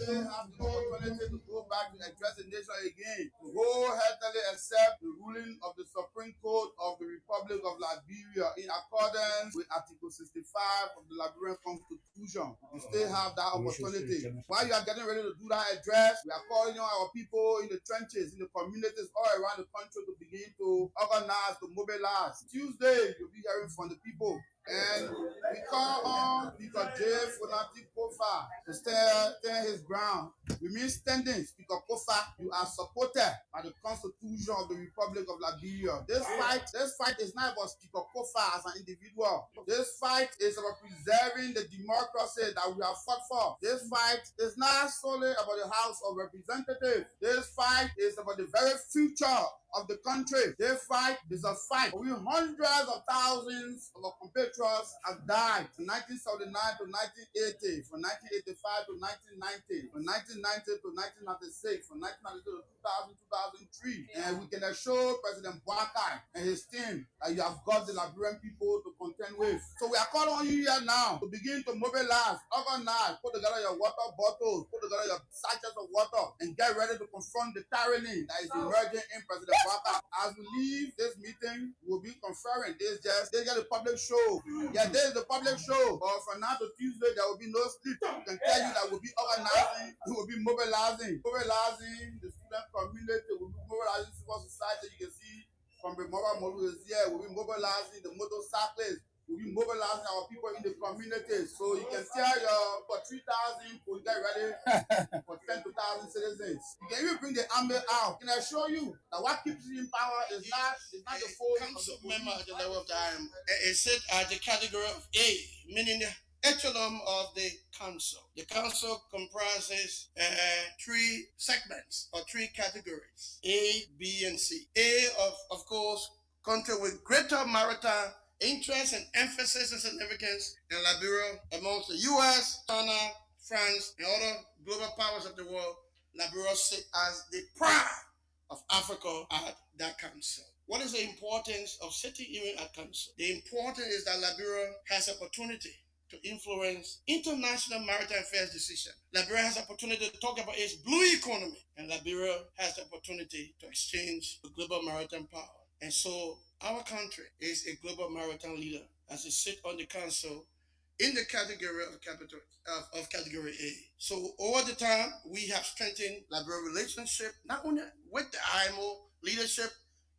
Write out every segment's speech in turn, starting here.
they have the opportunity to go back to address the nation again, to wholeheartedly accept the ruling of the Supreme Court of the Republic of Liberia in accordance with Article 65 of the Liberian Constitution. You still have that opportunity. While you are getting ready to do that address, we are calling on our people in the trenches, in the communities all around the country to begin to organize, to mobilize. Tuesday, you'll be hearing from the people. And we call on Speaker J. Fonati Kofa to stand his ground. We mean standing. Speaker Kofa, you are supported by the Constitution of the Republic of Liberia. This fight is not about Speaker Kofa as an individual. This fight is about preserving the democracy that we have fought for. This fight is not solely about the House of Representatives. This fight is about the very future of the country. This fight is a fight. We hundreds of thousands of our compatriots have died from 1979 to 1980, from 1985 to 1990, from 1990 to 1996, from 1992 to 2000, 2003. And we can assure President Boakai and his team that you have got the Liberian people to contend with. So we are calling on you here now to begin to mobilize, organize, put together your water bottles, put together your sachets of water, and get ready to confront the tyranny that is emerging in President Boakai. As we leave this meeting, we'll be conferring. This just a public show. Yeah, this is the public show. But from now to Tuesday, there will be no sleep. I can tell you that we'll be organizing, we will be mobilizing the student community, we'll be mobilizing civil society. You can see from the mobile model is here. We'll be mobilizing the motorcyclists. We'll be mobilizing our people in the community. So you can tell your for 3,000 people get ready for 10,000 citizens. You can even bring the army out. Can I show you that what keeps you in power is not the phone council member at the level of the IM. It sit at the category of A, meaning the echelon of the council. The council comprises three segments or three categories: A, B, and C. A, of course, country with greater maritime interest and emphasis and significance in Liberia amongst the U.S., China, France, and other global powers of the world. Liberia sits as the pride of Africa at that council. What is the importance of sitting even at council? The importance is that Liberia has opportunity to influence international maritime affairs decisions. Liberia has opportunity to talk about its blue economy, and Liberia has the opportunity to exchange the global maritime power. And so our country is a global maritime leader as it sits on the council in the category of category A. So over the time, we have strengthened Liberia relationship not only with the IMO leadership,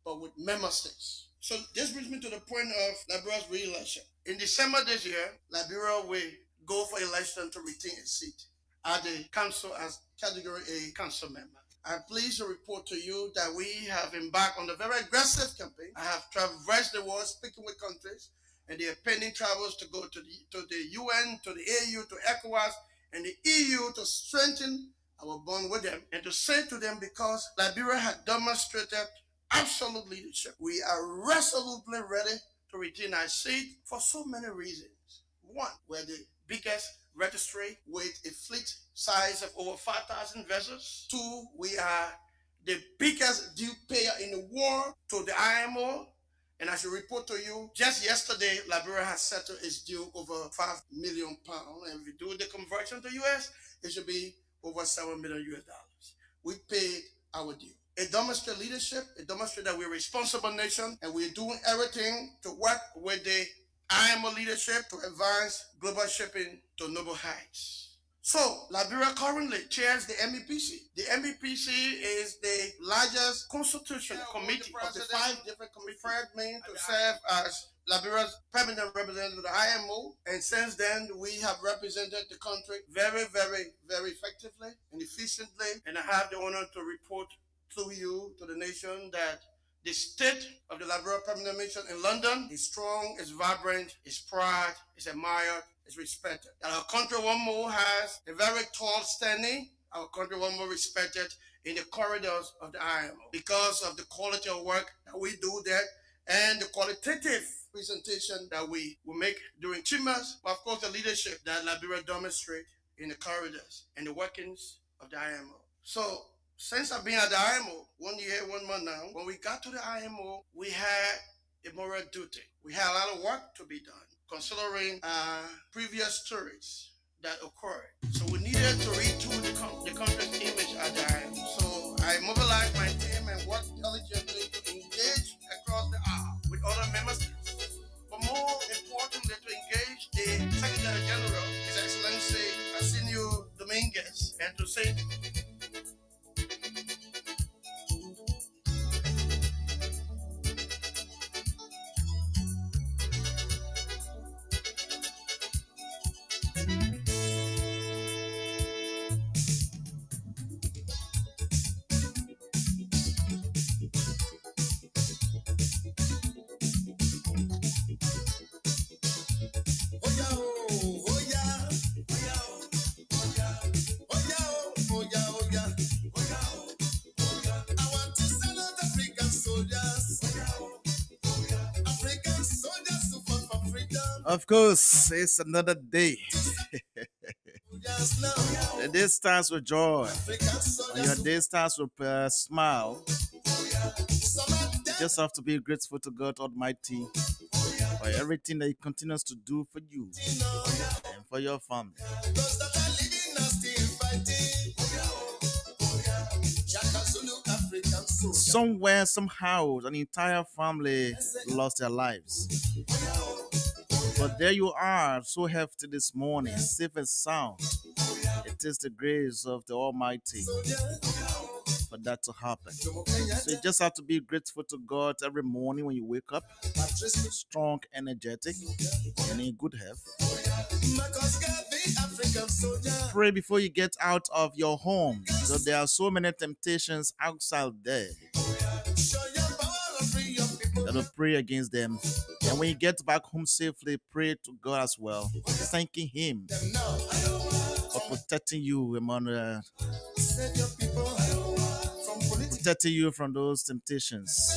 but with member states. So this brings me to the point of Liberia's re-election. In December this year, Liberia will go for election to retain its seat at the council as category A council member. I'm pleased to report to you that we have embarked on a very aggressive campaign. I have traversed the world speaking with countries, and they are pending travels to go to the UN, to the AU, to ECOWAS, and the EU to strengthen our bond with them and to say to them, because Liberia had demonstrated absolute leadership, we are resolutely ready to retain our seat for so many reasons. One, we're the biggest registry with a fleet size of over 5,000 vessels. Two, we are the biggest due payer in the world to the IMO. And I should report to you, just yesterday, Liberia has settled its due over £5 million. And if we do the conversion to US, it should be over $7 million US. We paid our due. It demonstrates leadership. It demonstrates that we're a responsible nation and we're doing everything to work with the IMO leadership to advance global shipping to noble heights. So, Liberia currently chairs the MEPC. The MEPC is the largest constitutional committee of the 5 different committees to serve as Liberia's permanent representative of the IMO. And since then, we have represented the country very, very, very effectively and efficiently. And I have the honor to report to you, to the nation, that the state of the Liberia Permanent Mission in London is strong, is vibrant, is proud, is admired, is respected. That our country one more has a very tall standing, our country one more respected in the corridors of the IMO because of the quality of work that we do there and the qualitative presentation that we will make during chambers, but of course the leadership that Liberia demonstrates in the corridors and the workings of the IMO. So, since I've been at the IMO, 1 year, 1 month now, when we got to the IMO, we had a moral duty. We had a lot of work to be done, considering previous stories that occurred. So we needed to retool the country. and to say, I want to salute African soldiers. African soldiers to fight for freedom. Of course, it's another day. The day starts with joy. And your day starts with a smile. You just have to be grateful to God Almighty for everything that He continues to do for you and for your family. Somewhere, somehow, an entire family lost their lives. But there you are, so healthy this morning, safe and sound. It is the grace of the Almighty for that to happen. So you just have to be grateful to God every morning when you wake up, strong, energetic, and in good health. Pray before you get out of your home, because there are so many temptations outside there. You gotta pray against them. And when you get back home safely, pray to God as well, thanking Him for protecting you among protecting you from those temptations.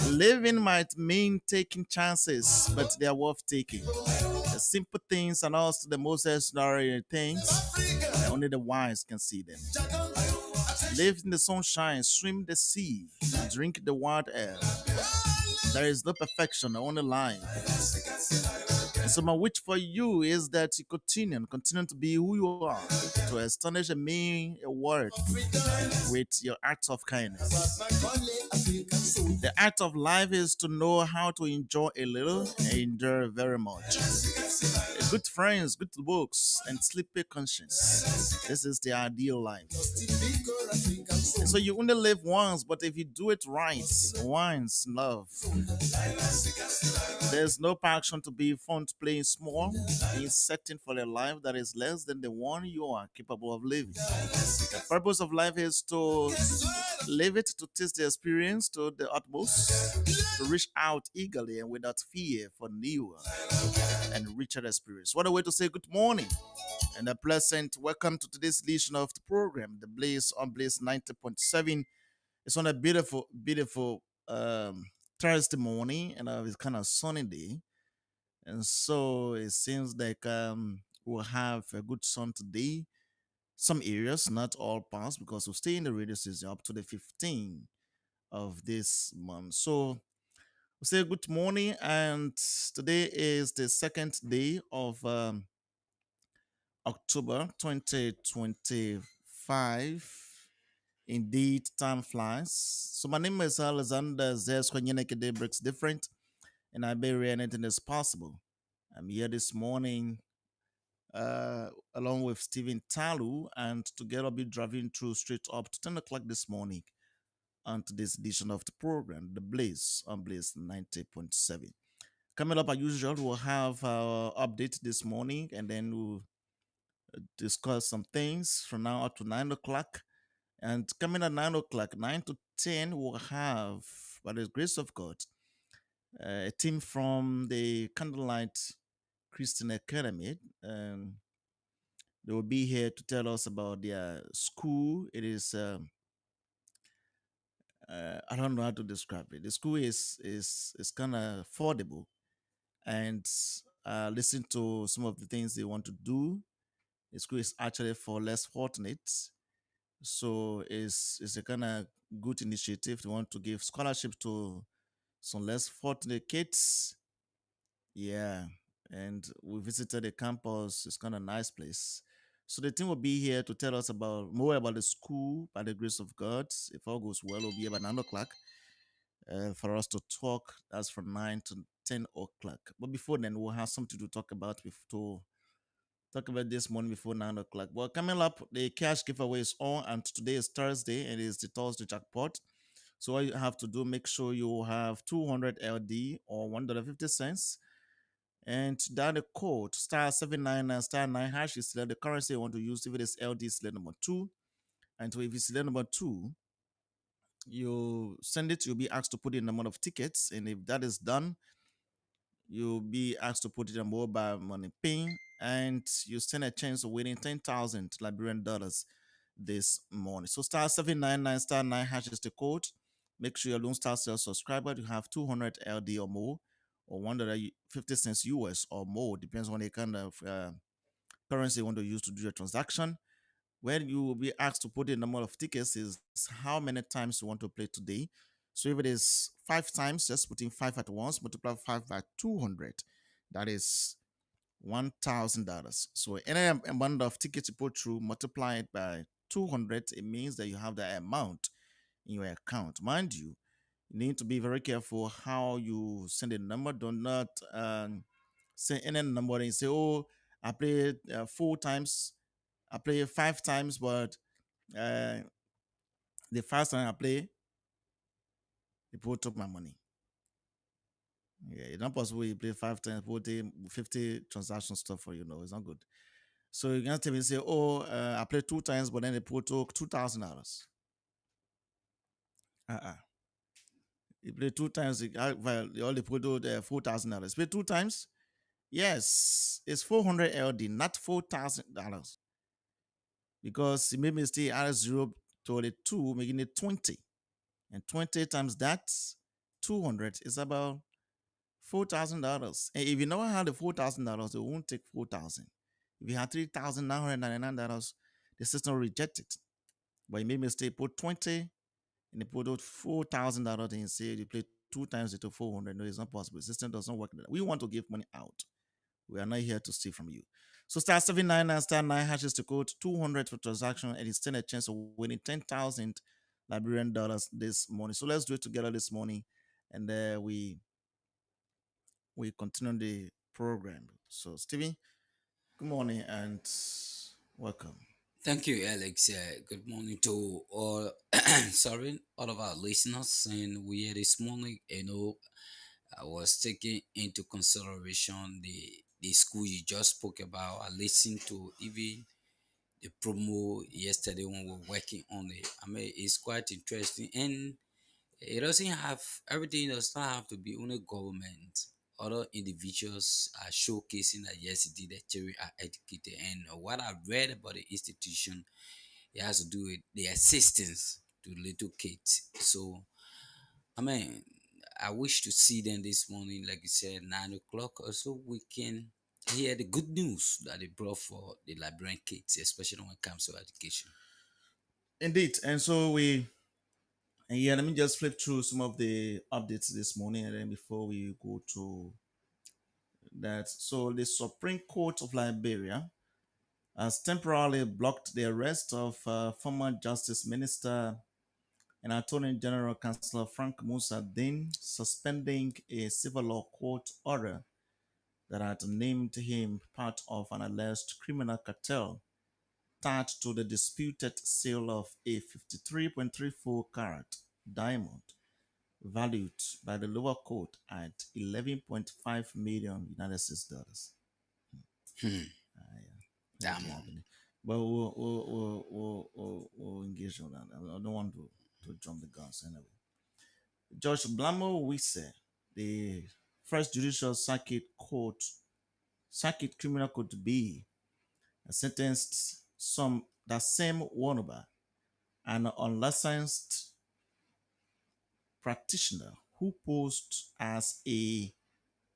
Living might mean taking chances, but they are worth taking. The simple things and also the most extraordinary things, only the wise can see them. Live in the sunshine, swim the sea, drink the wild air. There is no perfection, only life. And so my wish for you is that you continue to be who you are, to astonish me a word with your acts of kindness. The act of life is to know how to enjoy a little and endure very much. Good friends, good books, and sleepy conscience. This is the ideal life. And so you only live once, but if you do it right, once love. There's no passion to be fond playing small, in setting for a life that is less than the one you are capable of living. The purpose of life is to live it, to taste the experience to the utmost, to reach out eagerly and without fear for newer and richer experience. What a way to say good morning and a pleasant welcome to today's edition of the program, The Blaze on Blaze 90.7. It's on a beautiful Thursday morning, and it's kind of sunny day. And so it seems like we'll have a good sun today. Some areas, not all parts, because we'll stay in the radio season up to the 15th of this month. So we'll say good morning, and today is the second day of October 2025. Indeed, time flies. So my name is Alexander Zes Day Breaks Different, and I bury anything as possible. I'm here this morning along with Stephen Talu, and together I'll be driving through straight up to 10 o'clock this morning on today's edition of the program, The Blaze on Blaze 90.7. Coming up as usual, we'll have our update this morning, and then we'll discuss some things from now up to 9 o'clock. And coming at 9 o'clock, 9 to 10, we'll have, by the grace of God, a team from the Candlelight Christian Academy. They will be here to tell us about their school. It is, I don't know how to describe it. The school is kind of affordable, and listen to some of the things they want to do. The school is actually for less fortunate. So it's a kind of good initiative. They want to give scholarship to some less fortunate kids. Yeah. And we visited the campus. It's kind of a nice place. So the team will be here to tell us about more about the school by the grace of God. If all goes well, we'll be about 9 o'clock for us to talk. That's from 9 to 10 o'clock. But before then, we'll have something to talk about to Talk about this morning before 9 o'clock. Well, coming up, the cash giveaway is on, and today is Thursday, and it is the Thursday jackpot. So what you have to do, make sure you have 200 LD or $1.50, and down the code *799 *9# is select the currency you want to use. If it is LD, select number two, and so if you select number two, you send it. You'll be asked to put in the amount of tickets, and if that is done, you'll be asked to put it in mobile money pin, and you stand a chance of winning 10,000 Liberian dollars this morning. So *799 *9# is the code. Make sure your Lone Star Sales subscriber you have 200 LD or more, or $1.50 US or more, depends on the kind of currency you want to use to do your transaction. When you will be asked to put in the number of tickets is how many times you want to play today. So if it is 5 times, just put in 5 at once, multiply 5 by 200. That is $1,000. So any amount of tickets you put through, multiply it by 200, it means that you have that amount in your account. Mind you, you need to be very careful how you send a number. Do not say any number and say, oh, I played 4 times, I played 5 times, but uh, the first time I play, the people took my money. Yeah, it's not possible you play 5 times, 40, 50 transaction stuff for you. No, it's not good. So you can tell me say, oh, I played 2 times, but then the people took $2,000. Uh-uh. You play 2 times, well, all the people do $4,000. Play 2 times, yes, it's 400 LD, not $4,000, because you made mistake add zero to the two, making it 20, and 20 times that 200 is about $4,000. And if you know how the $4,000, it won't take 4,000. If you had $3,999, the system will reject it. But you made mistake, put 20, and they put out $4,000 and say you play 2 times it to 400. No, it's not possible. The system does not work like that. We want to give money out. We are not here to steal from you. So *799 *9# is the code, 200 for transaction, and it's 10 a chance of winning 10,000 Liberian dollars this morning. So let's do it together this morning, and we continue the program. So Stevie, good morning and welcome. Thank you, Alex. Good morning to all, sorry, all of our listeners. And we here this morning, I was taking into consideration the school you just spoke about. I listened to even the promo yesterday when we were working on it. I mean, it's quite interesting, and it doesn't have everything. Does not have to be only government. Other individuals are showcasing that yes, indeed, the children are educated. And what I read about the institution, it has to do with the assistance to little kids. So, I mean, I wish to see them this morning, like you said, 9 o'clock, or so we can hear the good news that they brought for the Liberian kids, especially when it comes to education. Indeed. And so let me just flip through some of the updates this morning, and then before we go to that. So the Supreme Court of Liberia has temporarily blocked the arrest of former Justice Minister and Attorney General Councillor Frank Musa Din, suspending a civil law court order that had named him part of an alleged criminal cartel tied to the disputed sale of a 53.34 carat diamond valued by the lower court at 11.5 million United States dollars. Hmm. Yeah, Diamond. but we'll engage on that. I don't want to jump the guns anyway. Judge Blamo Wisse, the First Judicial Circuit Criminal Court B, sentenced that same Warnoba, an unlicensed practitioner who posed as a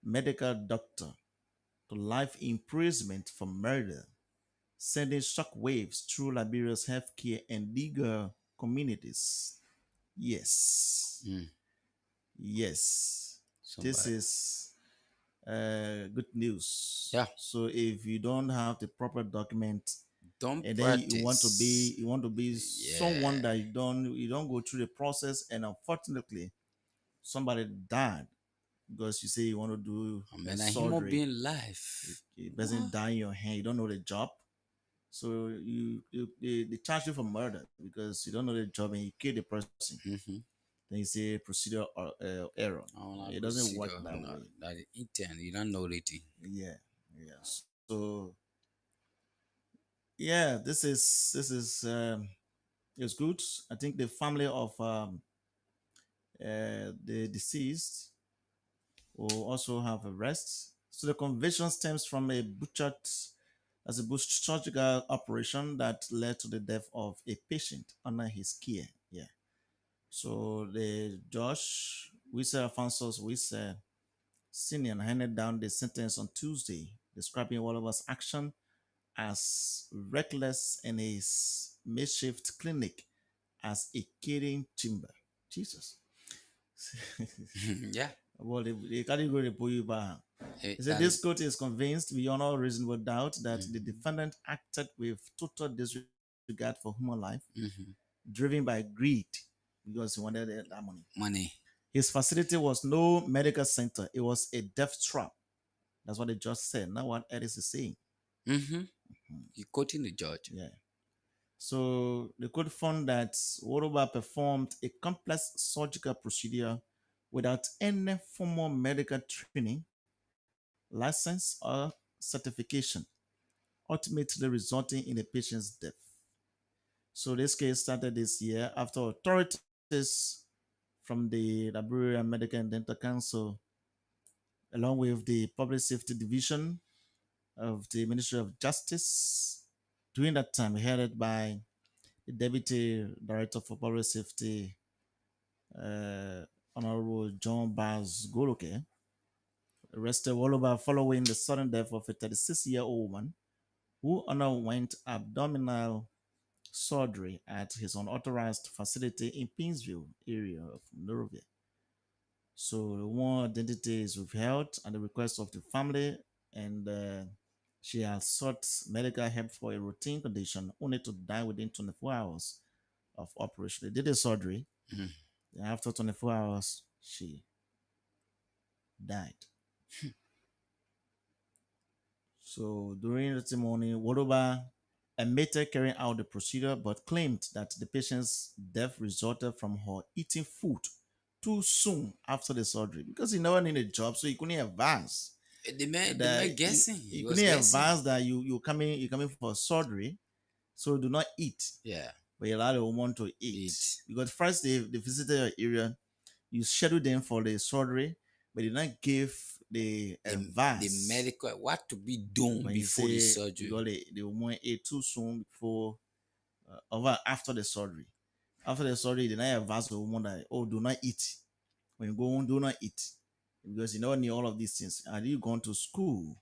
medical doctor, to life imprisonment for murder, sending shockwaves through Liberia's healthcare and legal communities. Yes, Hmm. yes, this Somebody. is good news. Yeah. So if you don't have the proper document, Don't and then practice. you want to be someone Yeah. that you don't go through the process, and unfortunately somebody died because you say you want to do I a mean, a human surgery. being life. It doesn't die in your hand. You don't know the job, so they charge you for murder because you don't know the job and you kill the person. Mm-hmm. Then you say procedure or error. I It doesn't work consider that way. that the intent, you don't know the thing. Yeah, yeah. So yeah, this is it's good. I think the family of the deceased will also have a rest. So the conviction stems from a butch surgical operation that led to the death of a patient under his care. Yeah. So the judge, Wisa Alphonsus Wisa Senior, handed down the sentence on Tuesday, describing Oliver's action as reckless and his makeshift clinic as a killing chamber. Jesus. Yeah. Well, they can't go to pull you back. He said That this is, court is convinced beyond all reasonable doubt that the defendant acted with total disregard for human life, mhm. driven by greed because he wanted that money. Money. His facility was no medical center, it was a death trap. That's what the judge said, not what Ellis is saying. Mm-hmm. You quoting the judge. Yeah. So the court found that Woroba performed a complex surgical procedure without any formal medical training, license, or certification, ultimately resulting in the patient's death. So this case started this year after authorities from the Liberia Medical and Dental Council, along with the Public Safety Division of the Ministry of Justice, during that time headed by the Deputy Director for Public Safety, Honorable John Baz Goloke, arrested Woloba following the sudden death of a 36-year-old woman who underwent abdominal surgery at his unauthorized facility in Pinsville area of Monrovia. So the woman's identity is withheld at the request of the family, and she has sought medical help for a routine condition, only to die within 24 hours of operation. They did the surgery, Mhm. and after 24 hours, she died. So during the testimony, Wadoba admitted carrying out the procedure but claimed that the patient's death resulted from her eating food too soon after the surgery because he never needed a job, so he couldn't advance. The man That guessing. he He was couldn't guessing. advance that you coming for surgery, so do not eat. Yeah. But you allow the woman to eat. Because first they visited your area, you schedule them for the surgery, but you not give the advice. The medical, what to be done When before you the say surgery. because the woman ate too soon before over after the surgery. After the surgery, they not advise the woman that do not eat. When you go home, do not eat. Because you don't need all of these things. Are you going to school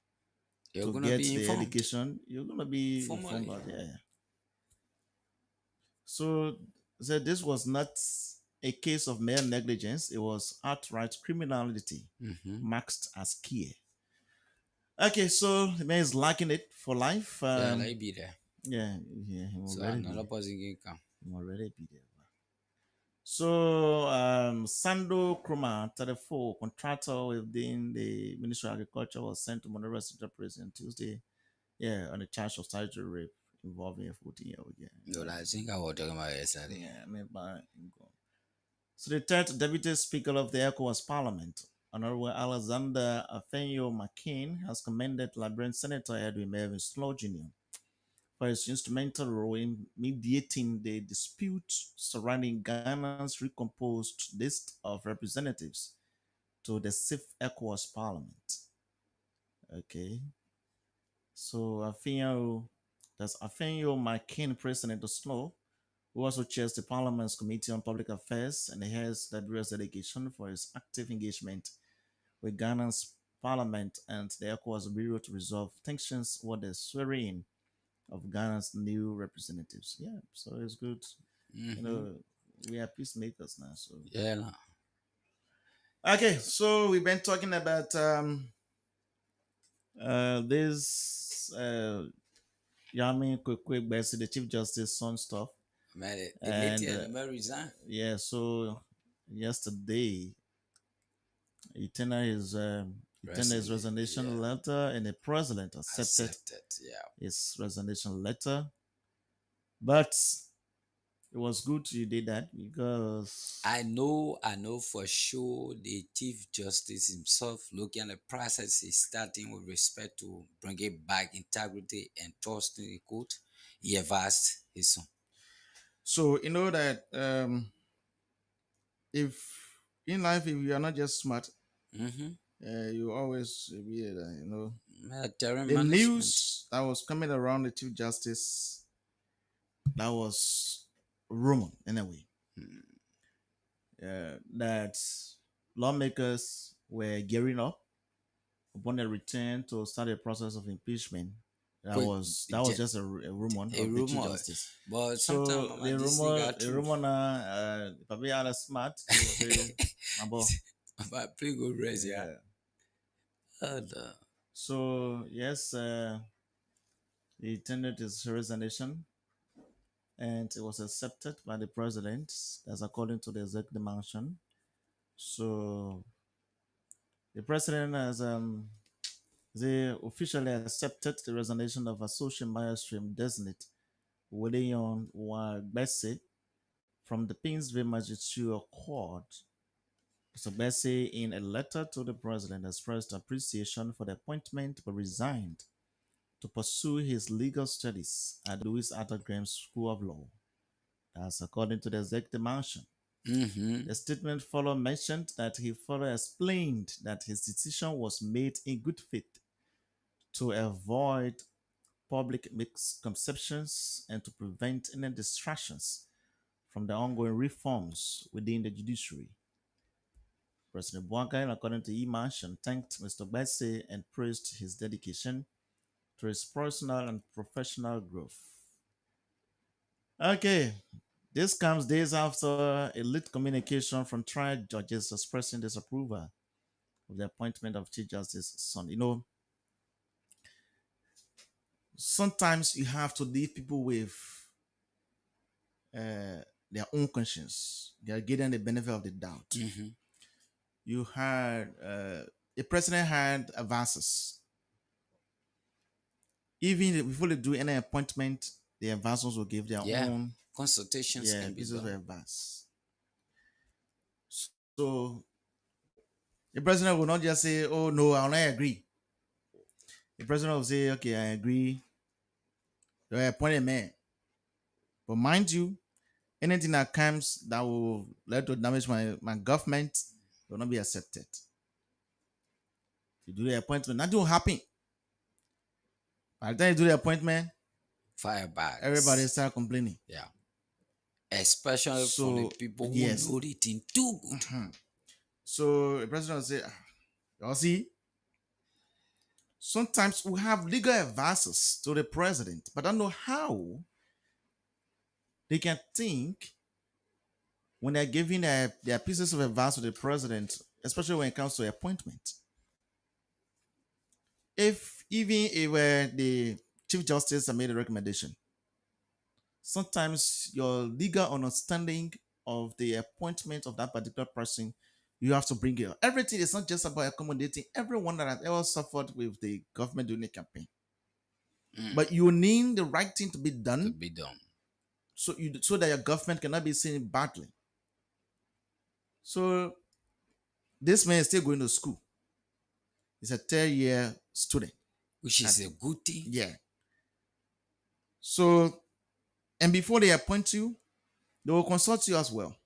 You're to gonna get be the informed. education? You're gonna be informed Formally. about So this was not a case of mere negligence, it was outright criminality Mm-hmm. masked as care. Okay, so the man is lacking it for life. Yeah, like be there. Yeah, he So already be another there. person can come. He already be there. So Sando Kruma, 34, contractor within the Ministry of Agriculture, was sent to Monrovia Central Prison Tuesday. Yeah, on a charge of statutory rape involving a 14-year-old. Yeah. No, I think I was talking about yesterday. Yeah, I mean, so the third deputy speaker of the ECOWAS Parliament, Honorable Alexander Afenyo McCain, has commended Liberian Senator Edwin Mervyn Slow Jr. for his instrumental role in mediating the dispute surrounding Ghana's recomposed list of representatives to the sixth ECOWAS Parliament. Okay. So Afenyo McCain, President of Slow, who also chairs the Parliament's Committee on Public Affairs and heads Liberia's delegation for his active engagement with Ghana's Parliament and the ECOWAS Bureau to resolve tensions over the swearing of Ghana's new representatives. Yeah, so it's good. Mm-hmm. We are peacemakers now. So Yeah. No. okay, so we've been talking about this Yami Kwekwe Besi, the Chief Justice son stuff. Man, the lady and the resign. Yeah, so yesterday, he tendered his resignation letter, and the president accepted his resignation letter. But it was good you did that because I know for sure the Chief Justice himself looking at the process is starting with respect to bringing back integrity and trust in the court. He advised his son. so you know that if in life if you are not just smart, Mm-hmm. you always be Military the management. news that was coming around the Chief Justice, that was rumor anyway. That lawmakers were gearing up upon their return to start a process of impeachment. That Quick, was ge- just a rumor of the Chief rumor. Justice. But So sometimes the this rumor, got the true. rumor now, probably are smart. They will say, "Mabo." But pretty good raise, yeah. And, So yes, he tendered his resignation, and it was accepted by the president, as according to the executive mansion. So the president has they officially accepted the resignation of Associate Magistrate Designate William Wagbese from the Pinsville Magistrature Court. Mr. Bessie, in a letter to the president, expressed appreciation for the appointment but resigned to pursue his legal studies at Louis Arthur Graham School of Law. That's according to the executive mansion. mm-hmm. The statement further mentioned that he further explained that his decision was made in good faith to avoid public misconceptions and to prevent any distractions from the ongoing reforms within the judiciary. President Boakai, according to E-Mansion, thanked Mr. Bessie and praised his dedication to his personal and professional growth. Okay, this comes days after a leaked communication from trial judges expressing disapproval of the appointment of Chief Justice Son. Sometimes you have to leave people with their own conscience. They are getting the benefit of the doubt. Mm-hmm. You had the president had advances. Even before they do any appointment, the advisors will give their own consultations can be pieces of done. advice. So the president will not just say, "Oh no, I'll not agree." The president will say, "Okay, I agree. You appoint a man." But mind you, anything that comes that will lead to damage my government will not be accepted. You do the appointment, nothing will happen. By the time you do the appointment, Firebags. everybody start complaining. Yeah. Especially from the people who know the thing too good. Mm-hmm. So the president will say, "You see, sometimes we have legal advices to the president, but I don't know how they can think when they're giving their pieces of advice to the president, especially when it comes to appointment. If the Chief Justice has made a recommendation, sometimes your legal understanding of the appointment of that particular person, you have to bring it up. Everything is not just about accommodating everyone that has ever suffered with the government during the campaign. But you need the right thing to be done. So that your government cannot be seen badly. So this man is still going to school. He's a third-year student. Which is a good thing. Yeah. So, and before they appoint you, they will consult you as well.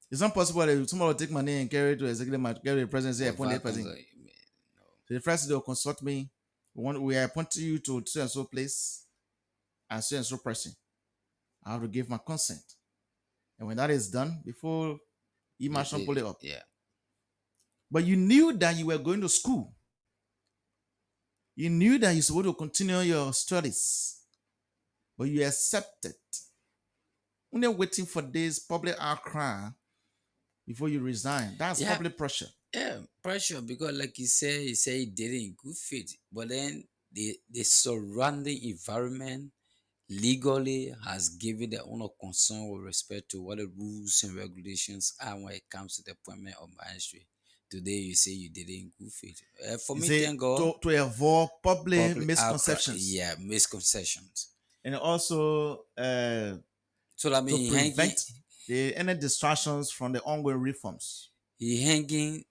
It's not possible that somebody will take my name and carry it to executive, carry the president, say appoint the president. So the first they will consult me. We appoint you to so and so place and so person. I have to give my consent. And when that is done, before E-Mansion pull it up. Yeah. But you knew that you were going to school. You knew that you're supposed to continue your studies. But you accepted. When you're waiting for this public outcry before you resign, that's public pressure. Yeah, pressure, because like he said he did it in good faith. But then the surrounding environment legally has given their own concern with respect to what the rules and regulations are when it comes to the appointment of magistrate. today you say you did it in good faith. For Is me, it thank God, to avoid public public misconceptions yeah, misconceptions. and also So that to means prevent any distractions from the ongoing reforms? he hanging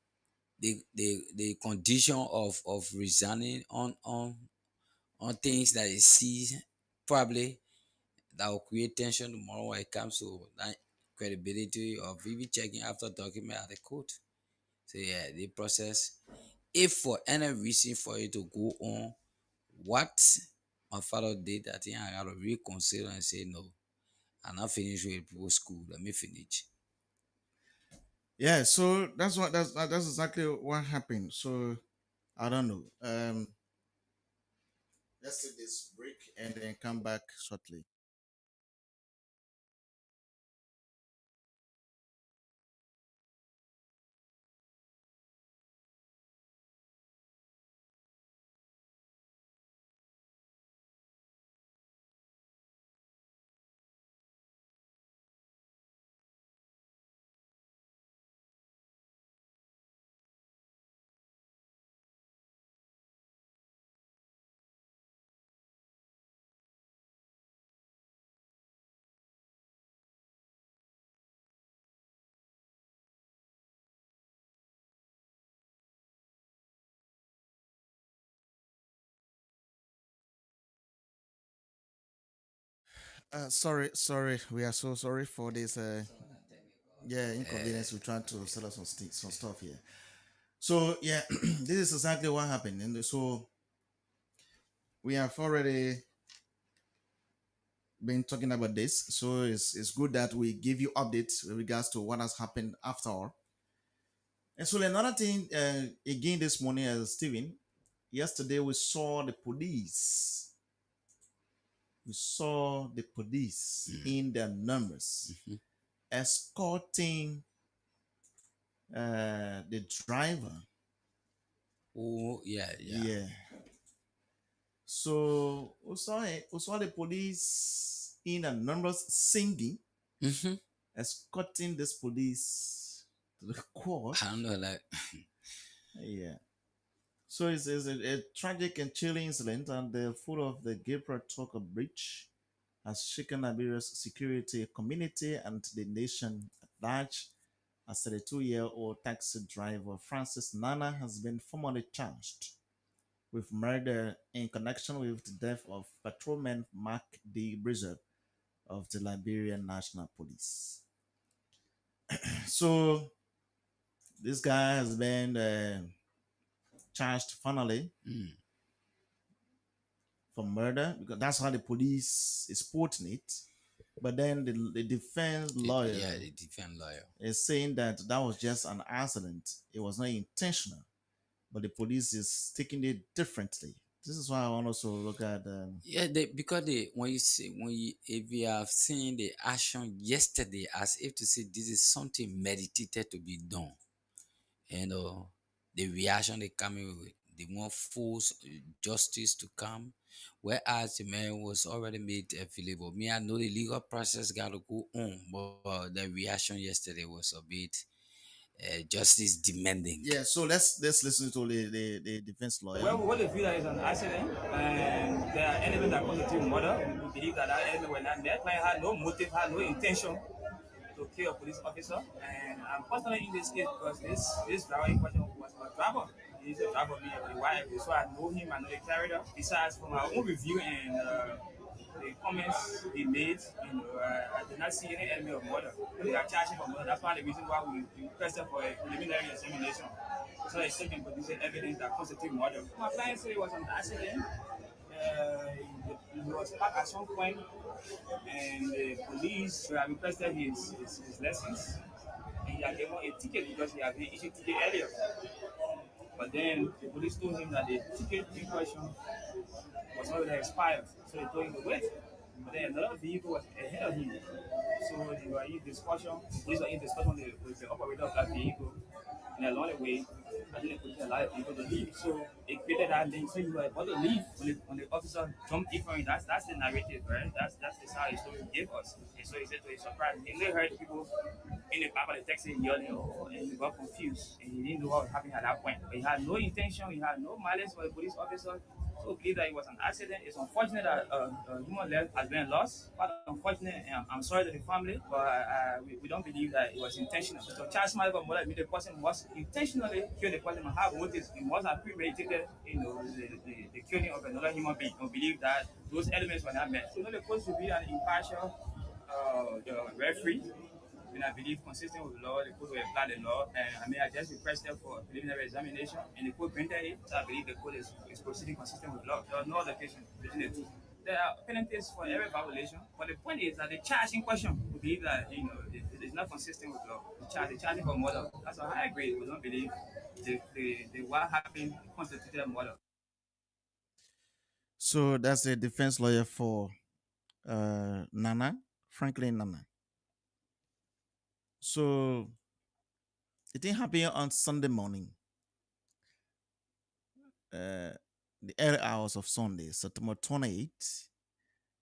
the condition of resigning on things that he sees probably that will create tension tomorrow when it comes to that credibility of even checking after document at the court. So yeah, the process. If for any reason for you to go on what my father did, I think I gotta reconsider and say no. I'm not finished with people school. Let me finish. Yeah, so that's exactly what happened. So I don't know. Let's take this break and then come back shortly. Sorry, we are so sorry for this. Yeah, inconvenience. We're trying to sell us some stuff here. So yeah, this is exactly what happened, and so we have already been talking about this. So it's good that we give you updates with regards to what has happened after all. And so another thing, again this morning, as Stephen, yesterday we saw the police. We saw the police in their numbers Mhm. escorting the driver. Oh yeah, yeah. Yeah. So we saw the police in a numbers singing, Mm-hmm. escorting this police to the court. I don't know, like Yeah. So it's a tragic and chilling incident, and the foot of the Gabriel Tucker Bridge has shaken Liberia's security community and the nation at large. A 32-year-old taxi driver, Francis Nana, has been formally charged with murder in connection with the death of patrolman Mark D. Brizard of the Liberian National Police. So this guy has been charged finally mm, for murder because that's how the police is putting it. But then the defense lawyer yeah, the defense lawyer. is saying that that was just an accident. It was not intentional, but the police is taking it differently. This is why I want us to look at. Yeah, because when you see when you if you have seen the action yesterday as if to say this is something meditated to be done, and the reaction they coming with, they want force justice to come, whereas the man was already made available. Me, I know the legal process got to go on, but the reaction yesterday was a bit justice demanding. Yeah, so let's listen to the defense lawyer. Well, what if that is an accident and there are elements that constitute murder? We believe that that element were not there. Client had no motive, had no intention to kill a police officer. And I'm personally in this case because this driver in question was my driver. He's a driver of me and my wife, so I know him, I know the character. Besides, from our own review and the comments he made, I did not see any element of murder. They are charging for murder. That's one of the reasons why we requested for a preliminary examination. So they still can produce evidence that constitute murder. My client said it was an accident. He was parked at some point, and the police have requested his lessons. And he had given a ticket because he had been issued ticket earlier. But then the police told him that the ticket in question was already expired, so they told him to wait. But then another vehicle was ahead of him. So they were in discussion. Police were in discussion with the operator of that vehicle. And along the way, I think they put a lot of people to leave. So it created that link. So you were about to leave when the officer jumped in front of you. That's the narrative, right? That's the side story he gave us. And so he said to his surprise, he only heard people in the back of the taxi yelling, and he got confused. And he didn't know what was happening at that point. But he had no intention, he had no malice for the police officer. So believe that it was an accident. It's unfortunate that human life has been lost. Quite unfortunate, and I'm sorry to the family, but we don't believe that it was intentional. So Charles Malibu Mola, the person was intentionally kill the person and have motives. It was a premeditated, the killing of another human being. Don't believe that those elements were not met. So the court should be an impartial the referee, and I believe consistent with the law, the court will apply the law. And I mean, I just requested for a preliminary examination, and the court granted it. So I believe the court is proceeding consistent with the law. There are no other cases between the two. There are penalties for every violation, but the point is that the charge in question, we believe that it is not consistent with law. The charging for murder. That's why I agree. We don't believe the what happened constituted murder. So that's the defense lawyer for Nana, Franklin Nana. So it didn't happen on Sunday morning, the early hours of Sunday, September 28th.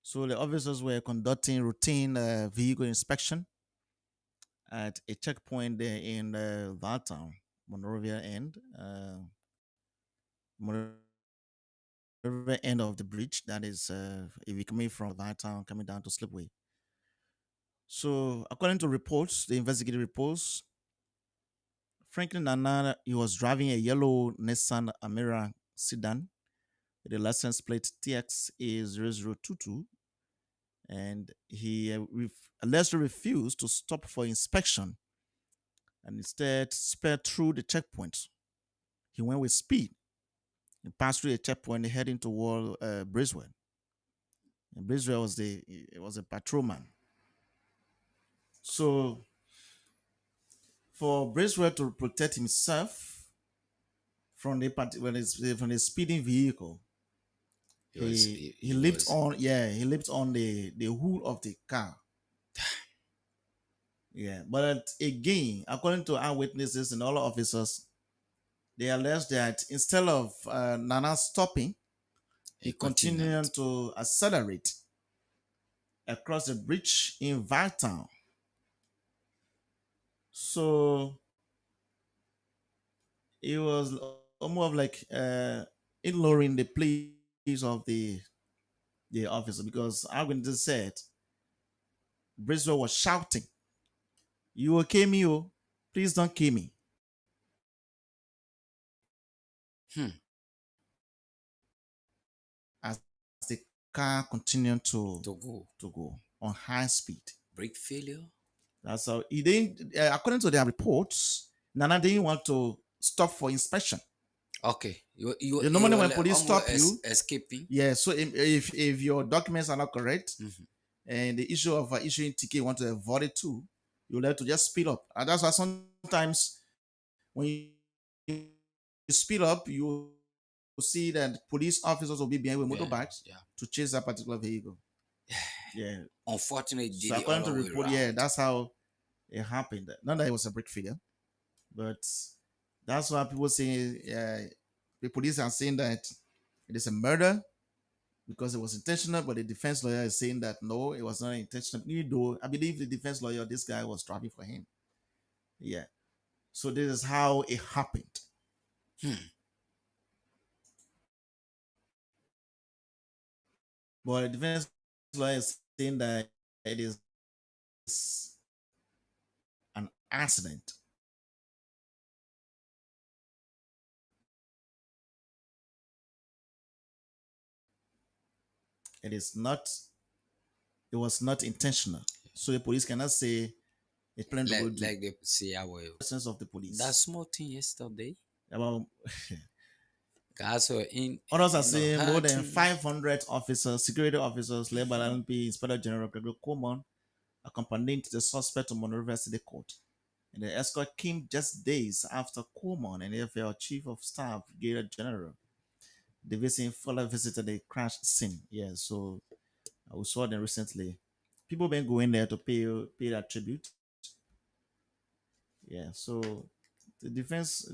So the officers were conducting routine vehicle inspection at a checkpoint there in Valtown, Monrovia end, Monrovia end of the bridge. That is, if you're coming from Valtown, coming down to Slipway. So according to reports, the investigative reports, Franklin Nana, he was driving a yellow Nissan Amira sedan with a license plate TXA0022, and he allegedly refused to stop for inspection and instead sped through the checkpoint. He went with speed and passed through the checkpoint heading toward Briswell. And Briswell was a patrolman. So for Briswell to protect himself from the speeding vehicle, he leaped on the hood of the car. Yeah, but again, according to eyewitnesses and all officers, they alleged that instead of Nana stopping, he continued to accelerate across the bridge in Valtown. So it was almost like ignoring the pleas of the officer, because eyewitnesses said Briswell was shouting, "You okay, me? Oh, please don't kill me." As the car continued to go on high speed. Brake failure? That's how he didn't, according to their reports, Nana didn't want to stop for inspection. Okay. Normally when police stop you, escaping. Yeah, so if your documents are not correct, and the issue of issuing ticket, you want to avoid it too, you'll have to just speed up. And that's why sometimes when you speed up, you see that police officers will be behind with motorbikes to chase that particular vehicle. Yeah. Unfortunately, so according to report, that's how it happened. Not that it was a brake failure, but that's why people say the police are saying that it is a murder because it was intentional, but the defense lawyer is saying that no, it was not intentional. Even though I believe the defense lawyer, this guy was driving for him. Yeah. So this is how it happened. But the defense lawyer is saying that it is an accident. It was not intentional. So the police cannot say it planned to do. Like they say our presence of the police. That small thing yesterday. About guys were in. Others are saying more than 500 officers, security officers, led by LNP Inspector General Gregory Coleman, accompanied the suspect to Monrovia City Court. And the escort came just days after Coleman and AFL Chief of Staff Brigadier General Davidson Fuller visited the crash scene. Yeah, so we saw them recently people been going there to pay that tribute. Yeah, so the defense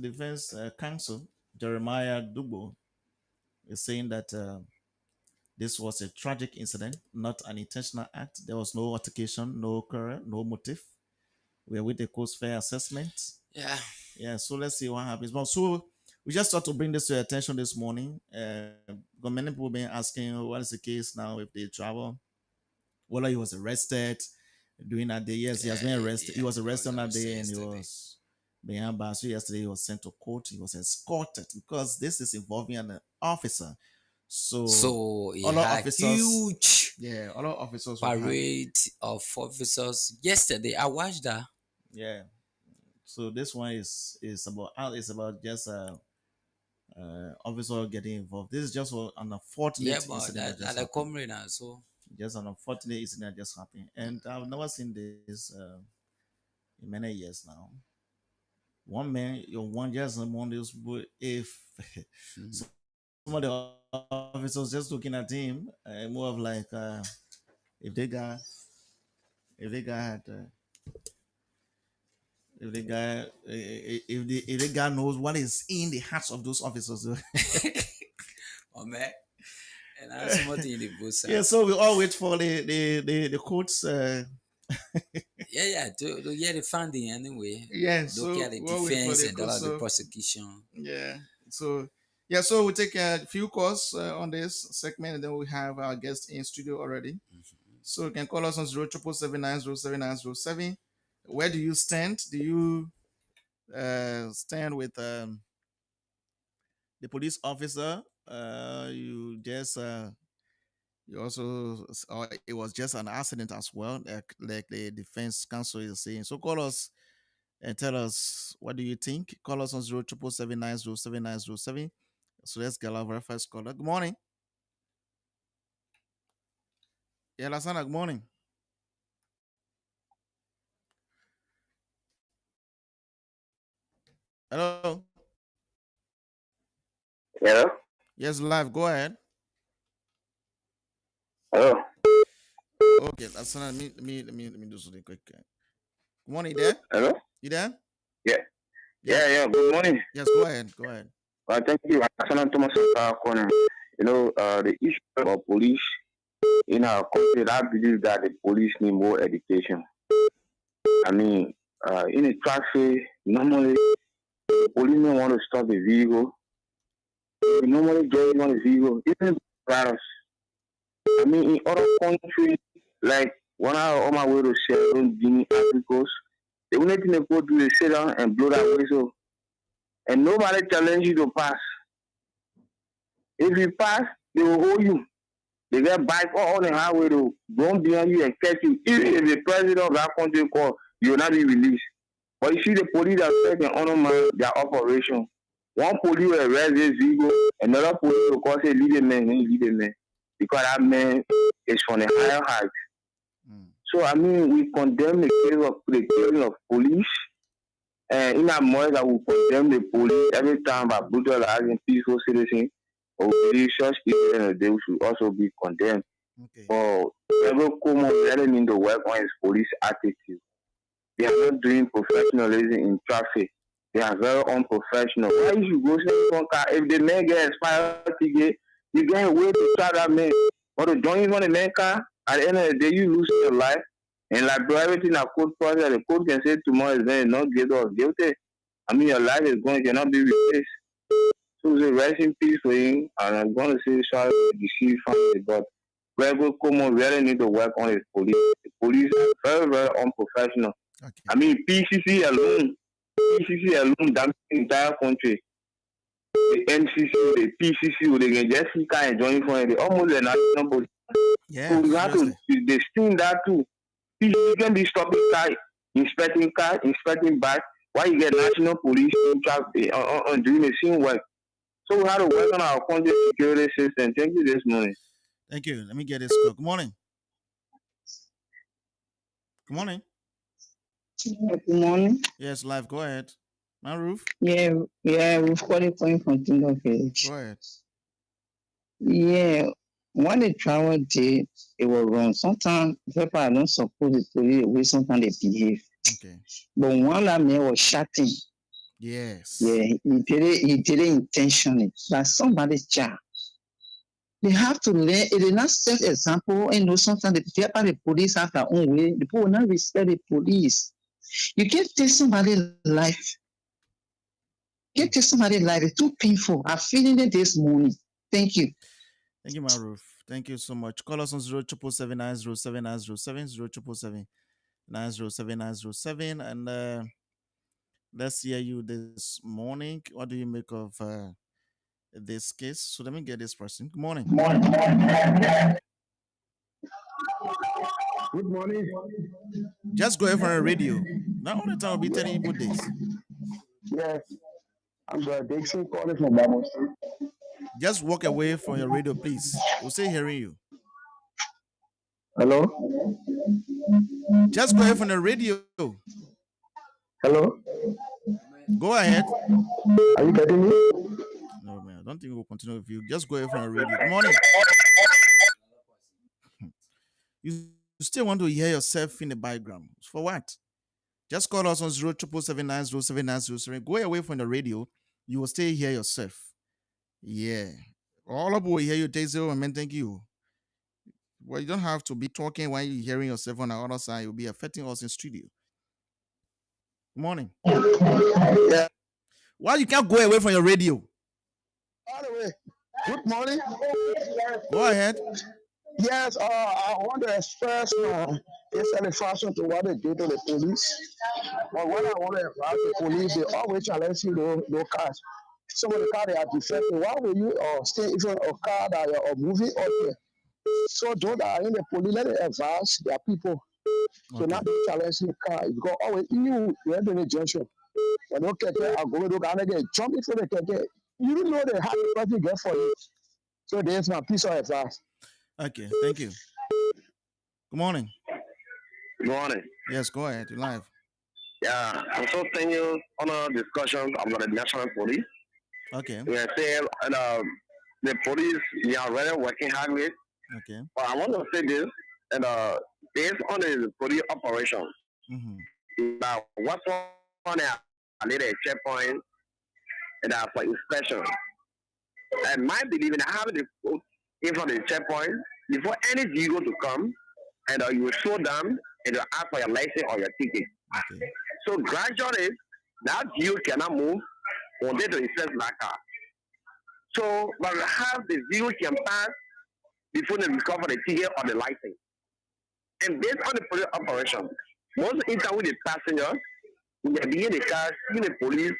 counsel Jeremiah Dubo is saying that this was a tragic incident, not an intentional act. There was no altercation, no quarrel, no motive. We are with the court's fair assessment. Yeah. Yeah, so let's see what happens. But so we just thought to bring this to your attention this morning. Because many people been asking what is the case now if they travel, whether he was arrested during that day. Yes, he has been arrested. He was arrested on that day and he was behind bars. So yesterday he was sent to court. He was escorted because this is involving an officer. So he other had officers, huge yeah, other officers will have- parade of officers yesterday. I watched that. yeah. So this one is about just officer getting involved. This is just an unfortunate Yeah, but incident that that just the happened. comrade now. So Just an unfortunate incident that just happened, and I've never seen this in many years now. One man, one just among those people, if some of the officers just looking at him, more of like if the guy if the guy knows what is in the hearts of those officers. oh man, and I have something in the booth. Yeah, so we all wait for the courts. Yeah, to get the funding anyway. Yeah, so look at the we'll wait for defense the and court, all the so- prosecution. Yeah. So we'll take a few calls on this segment, and then we have our guest in studio already. So you can call us on 077907907. Where do you stand? Do you stand with the police officer? You just you also, or it was just an accident as well, like the defense counsel is saying. So call us and tell us what do you think. Call us on 0777907. So let's get our first caller. Good morning. Yeah, Lasana, good morning. Hello. Hello? Yes, live. Go ahead. Hello? Okay, Lasana, let me do something quick. Good morning, you there? Hello? You there? Yeah. Yes. Yeah. Good morning. Yes, go ahead. Go ahead. Thank you. I'm Thomas Corner. The issue of police in our country, I believe that the police need more education. I mean, in a traffic, normally, the policemen want to stop a vehicle. They normally get on the vehicle, even virus. I mean, in other countries, like when I was on my way to Sierra Guinea, Africa, the only thing they go do is sit down and blow that whistle. And nobody challenge you to pass. If you pass, they will hold you. They get bike all on the highway to run behind you and catch you. Even if the president of that country call, you will not be released. But you see the police that can honor their operation. One police will arrest this vehicle, another police will call say lead a man, because that man is from the higher height. So I mean, we condemn the killing of police. And in that more that we condemn the police every time by brutalizing peaceful citizens, or such people they should also be condemned. Okay. But every common really need to work on his police attitude. They are not doing professionalism in traffic. They are very unprofessional. Why you should go see one car? If the man gets expired ticket, you get a way to try that man. But to join on the man car, at the end of the day, you lose your life. And like bro, everything a court process, the court can say tomorrow is then not guilty or guilty. I mean, your life is going to cannot be replaced. So say rest in peace for him, and I'm going to say sorry to the deceased family, but Grego Como really need to work on his police. The police are very, very unprofessional. Okay. I mean, PCC alone damage the entire country. The NCC, the PCC, they can just see kind of join for it. They almost a national body. Yeah. So we have to they sting that too. PCC can be stopping car, inspecting bike. Why you get national police in traffic on doing the same work? So we have to work on our country security system. Thank you this morning. Thank you. Let me get this call. Good morning. Good morning. Good morning. Yes, live. Go ahead. My roof. Yeah, we've calling from Kingdom Village. Go ahead. Yeah, when the driver did, it was wrong. Sometimes people are not supposed to police the way sometimes they behave. Okay. But when that man was shouting, Yes. yeah, he did it intentionally. That's somebody's job. They have to learn. It is not set example. And sometimes the police have their own way. The people will not respect the police. You can't take somebody's life. You can't take somebody's life. It's too painful. I'm feeling it this morning. Thank you. Thank you, Maruf. Thank you so much. Call us on 077907907, and let's hear you this morning. What do you make of this case? So let me get this person. Good morning. Good morning. Just go ahead for a radio. Now all the time I'll be telling you this. Yes, I'm Dixon calling from Bamos. Just walk away from your radio, please. We'll still hearing you. Hello? Just go ahead from the radio. Hello? Go ahead. Are you getting me? No, man, I don't think we'll continue with you. Just go ahead from the radio. Good morning. You still want to hear yourself in the background. For what? Just call us on 0777907. Go away from the radio. You will still hear yourself. Yeah. All of will hear you. Take 0 and thank you. Well, you don't have to be talking while you're hearing yourself on the other side. You'll be affecting us in studio. Good morning. Yeah. Why you can't go away from your radio? By the way, good morning. Go ahead. Yes, I want to express my dissatisfaction to what they did to the police. But what I want to advise the police, they always challenge you those cars. Some of the cars they are defective. Why will you stay even a car that you're moving up there? So those that are in the police, let them advise their people to not be challenging the car. Because always you have any junction. When you get there, I go to the jump into the get. You don't know the how the person get for you. So there's my piece of advice. Okay, thank you. Good morning. Good morning. Yes, go ahead. You're live. Yeah, I'm so thank you on a discussion about the national police. Okay. We are saying the police we are really working hard with. Okay. But I want to say this, and based on the police operation, what's on a little checkpoint and for inspection. And my belief in having the foot in front of the checkpoint before any vehicle to come, and you will slow down and you ask for your license or your ticket. Okay. So gradually, that vehicle cannot move until to inspect that car. So, but we have the vehicle can pass before they recover the ticket or the license. And based on the police operation, most interact with the passengers, when they begin the car, see the police,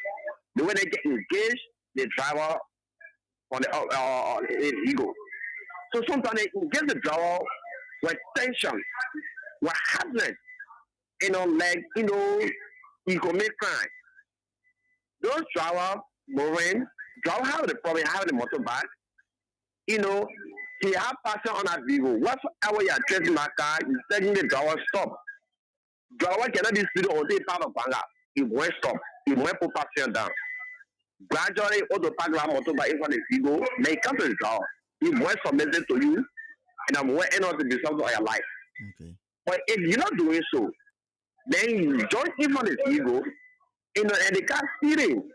the way they get engaged, the driver on the vehicle. So sometimes they engage the driver with tension, with hardness, like, he commit crime. Those drivers, Marine, driver have the problem, have the motorbike, he have passion on that vehicle. Whatever you are chasing my car, you telling the driver stop. Driver cannot be speeding or say part of Banga. He won't stop. He won't put passion down. Gradually, all the background motorbike in front of the vehicle, may come to the driver. He won't submit it to you, and I'm going to be something of your life. Okay. But if you're not doing so, then you join in front of the vehicle, and the car steering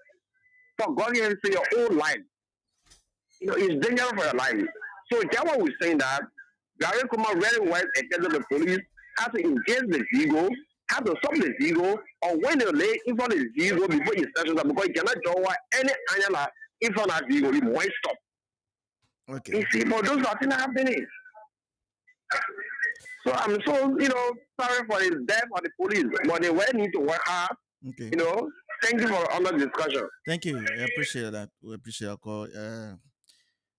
for God and say your whole life. It's dangerous for your life. So that's why we're saying that Gary Kuma very well attended the police have to engage the vehicle, have to stop the vehicle, or when they lay in front of the vehicle before he starts, because he cannot draw any animal in front of the vehicle, he won't stop. Okay. You see, but those are things happening. So I'm so, sorry for the death of the police, but they will need to work hard. Okay. Thank you for all the discussion. Thank you. I appreciate that. We appreciate our call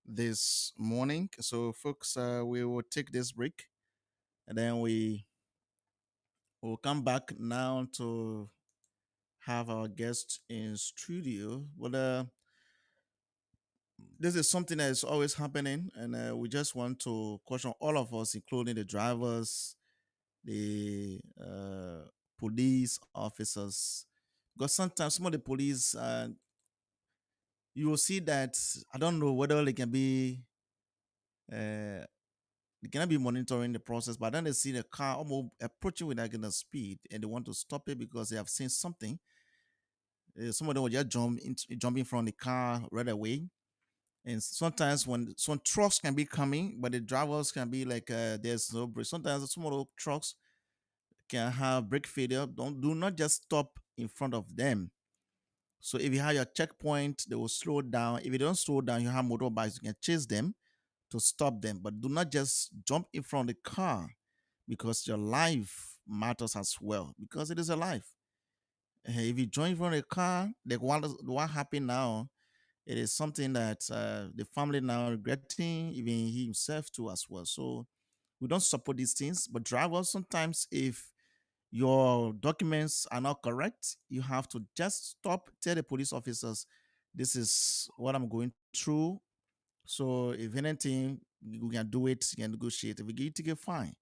this morning. So, folks, we will take this break, and then we will come back now to have our guest in studio. But this is something that is always happening, and we just want to caution all of us, including the drivers, the police officers, because sometimes some of the police, you will see that I don't know whether they can be Uh, they cannot be monitoring the process, but then they see the car almost approaching with that kind of speed, and they want to stop it because they have seen something. Some of them will just jumping from the car right away. And sometimes when some trucks can be coming, but the drivers can be like there's no brake. Sometimes some of those trucks can have brake failure. Do not just stop in front of them. So if you have your checkpoint, they will slow down. If you don't slow down, you have motorbikes, you can chase them to stop them. But do not just jump in front of the car because your life matters as well, because it is a life. If you join from the car, like what happened now, it is something that the family now regretting, even he himself too as well. So we don't support these things. But drivers, sometimes if your documents are not correct, you have to just stop, tell the police officers, this is what I'm going through. So if anything, we can do it, you can negotiate. If we give you ticket, fine.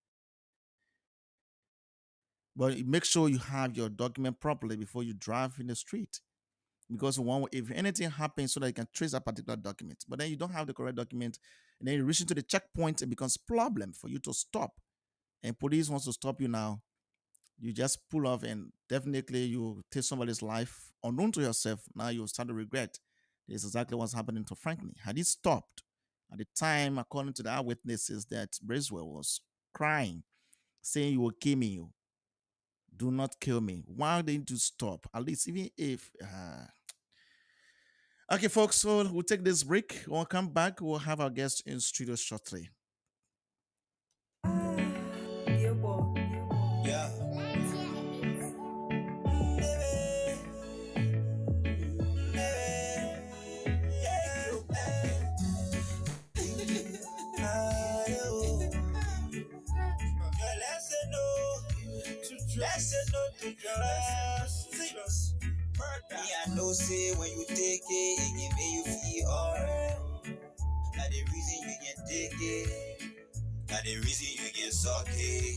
But make sure you have your document properly before you drive in the street. Because if anything happens, so that you can trace that particular document. But then you don't have the correct document, and then you reach into the checkpoint, it becomes problem for you to stop. And police wants to stop you now. You just pull off, and definitely you take somebody's life unknown to yourself. Now you start to regret. This is exactly what's happening to Franklin. Had he stopped at the time, according to the eyewitnesses, that Bracewell was crying, saying, "You will kill me. Do not kill me." Why didn't you stop? At least even if okay, folks, so we'll take this break. We'll come back. We'll have our guest in studio shortly. Yeah. Let's no to just me, I know say when you take it, it can make you feel alright. Like the reason you can take it, like the reason you can suck it.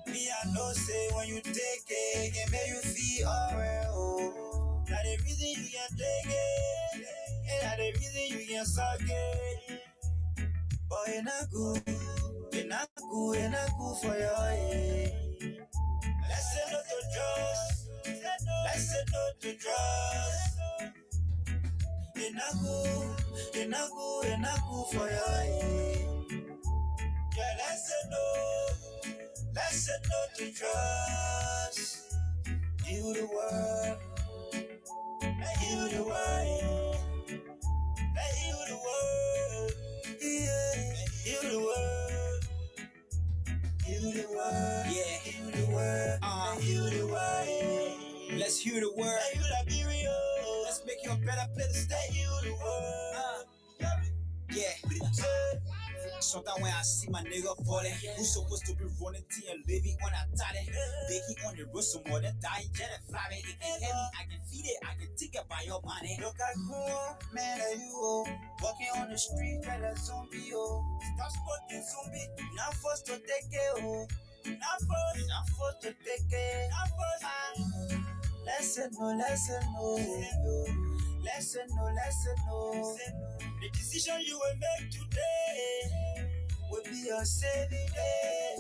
Me, I know say when you take it, it can make you feel alright. Oh, like the reason you can take it, and like the reason you can suck it. But it's not good, it's not good, it's not good for your head. Let's say no to drugs. Let's say no to drugs. It's not good, it's not good, it's not good for your head. Yeah, let's say no. Let's say no to drugs. You the world. Let you the world. Let you the world. Yeah, you the world. You the world. Yeah, you the world. You the world. Let's hear the word. Let you Liberia. Let's make you a better place to stay. You the world. Yeah. Sometimes when I see my nigga falling, who's supposed to be running T and living on a talent? Baking on the road some more than dying, jet and flying. It can hear me, I can feed it, I can take it by your money. Look at cool, man, are you oh? Walking on the street, like a zombie, oh. Stop spotting zombie, not forced to take it, oh. Not forced to take it. Not forced. Lesson no, lesson no. Lesson no, lesson no. The decision you will make today will be your saving day.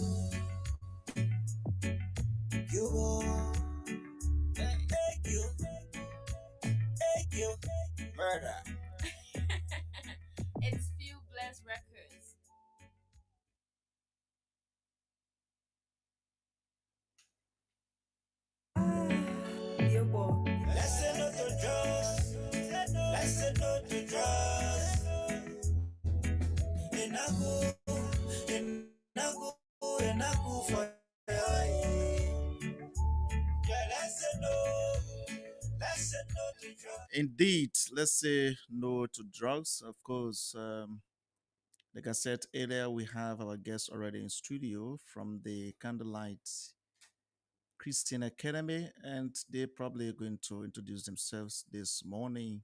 You will. Thank you. Thank you. Murder. It's Few Bless Records. Let's say no to drugs. Let's say no to drugs. It's not good. It's not good. It's not good for your head. Yeah, let's say no. Let's say no to drugs. Indeed, let's say no to drugs. Of course, like I said earlier, we have our guest already in studio from the Candlelight Christian Academy, and they're probably going to introduce themselves this morning.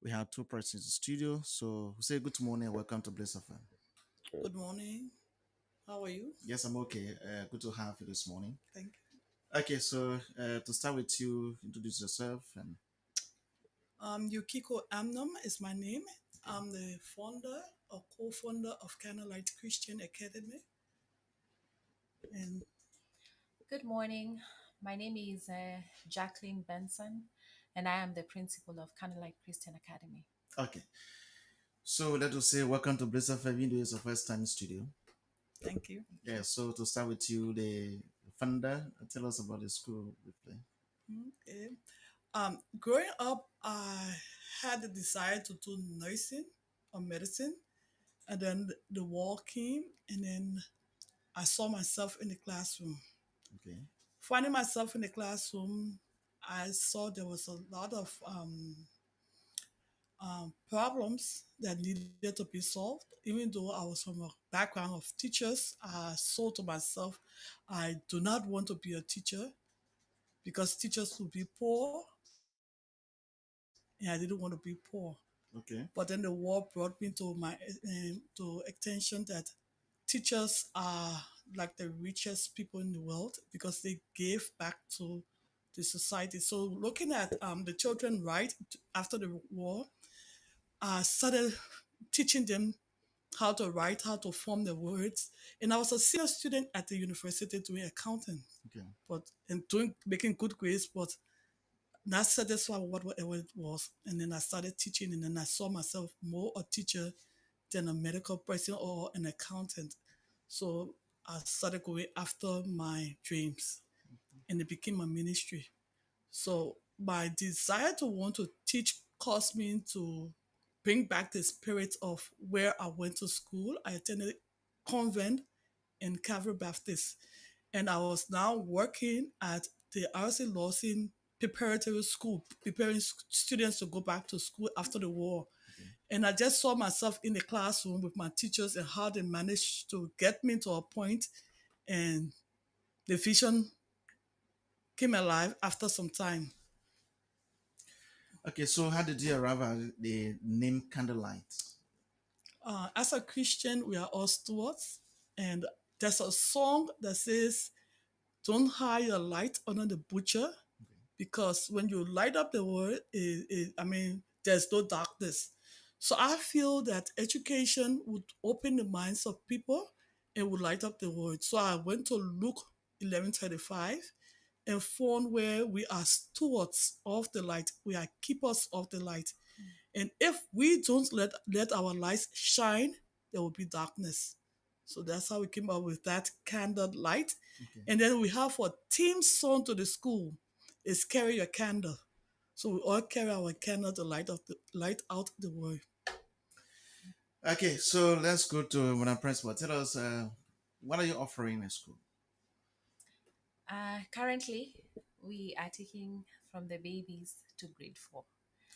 We have two persons in the studio, so we say good morning and welcome to Bliss FM. Good morning. How are you? Yes, I'm okay. Good to have you this morning. Thank you. Okay, so to start with you, introduce yourself and Yukiko Amnum is my name. I'm the founder a co-founder of Candlelight Christian Academy. And Good morning. My name is Jacqueline Benson, and I am the principal of Candlelight Christian Academy. Okay. So let us say welcome to Bliss FM. It's your first time in studio. thank you. Yeah. So to start with you, the founder, tell us about the school we play. Okay. Growing up, I had the desire to do nursing or medicine, and then the war came, and then I saw myself in the classroom. Okay. Finding myself in the classroom, I saw there was a lot of problems that needed to be solved. Even though I was from a background of teachers, I saw to myself, I do not want to be a teacher because teachers will be poor, and I didn't want to be poor. Okay. But then the war brought me to my to attention that teachers are like the richest people in the world because they gave back to the society. So looking at the children right after the war, I started teaching them how to write, how to form the words. And I was a senior student at the university doing accounting, Okay. but and making good grades, but not satisfied with whatever it was. And then I started teaching, and then I saw myself more a teacher than a medical person or an accountant. So I started going after my dreams, and it became a ministry. So my desire to want to teach caused me to bring back the spirit of where I went to school. I attended convent in Calvary Baptist, and I was now working at the R.C. Lawson preparatory school, preparing students to go back to school after the war. And I just saw myself in the classroom with my teachers and how they managed to get me to a point, and the vision came alive after some time. Okay. So how did you arrive at the name Candlelight? As a Christian, we are all stewards, and there's a song that says, "Don't hide your light under the butcher," because when you light up the word, there's no darkness. So I feel that education would open the minds of people and would light up the word. So I went to Luke 11:35 and found where we are stewards of the light, we are keepers of the light. And if we don't let our lights shine, there will be darkness. So that's how we came up with that candle light. Okay. And then we have a theme song to the school. It's carry your candle. So we all carry our candle to light out the world. Okay. So let's go to Madam Principal. Tell us what are you offering in school? Currently, we are taking from the babies to grade 4.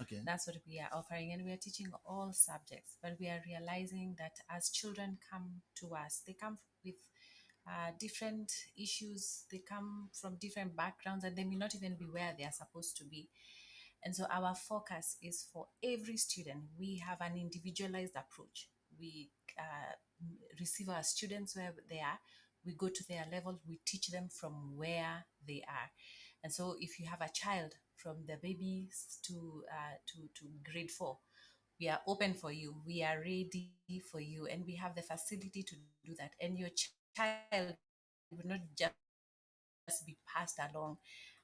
Okay. That's what we are offering, and we are teaching all subjects. But we are realizing that as children come to us, they come with different issues, they come from different backgrounds, and they may not even be where they are supposed to be. And so our focus is for every student. We have an individualized approach. We receive our students where they are. We go to their level. We teach them from where they are. And so if you have a child from the babies to grade 4, we are open for you. We are ready for you, and we have the facility to do that. And your child will not just be passed along.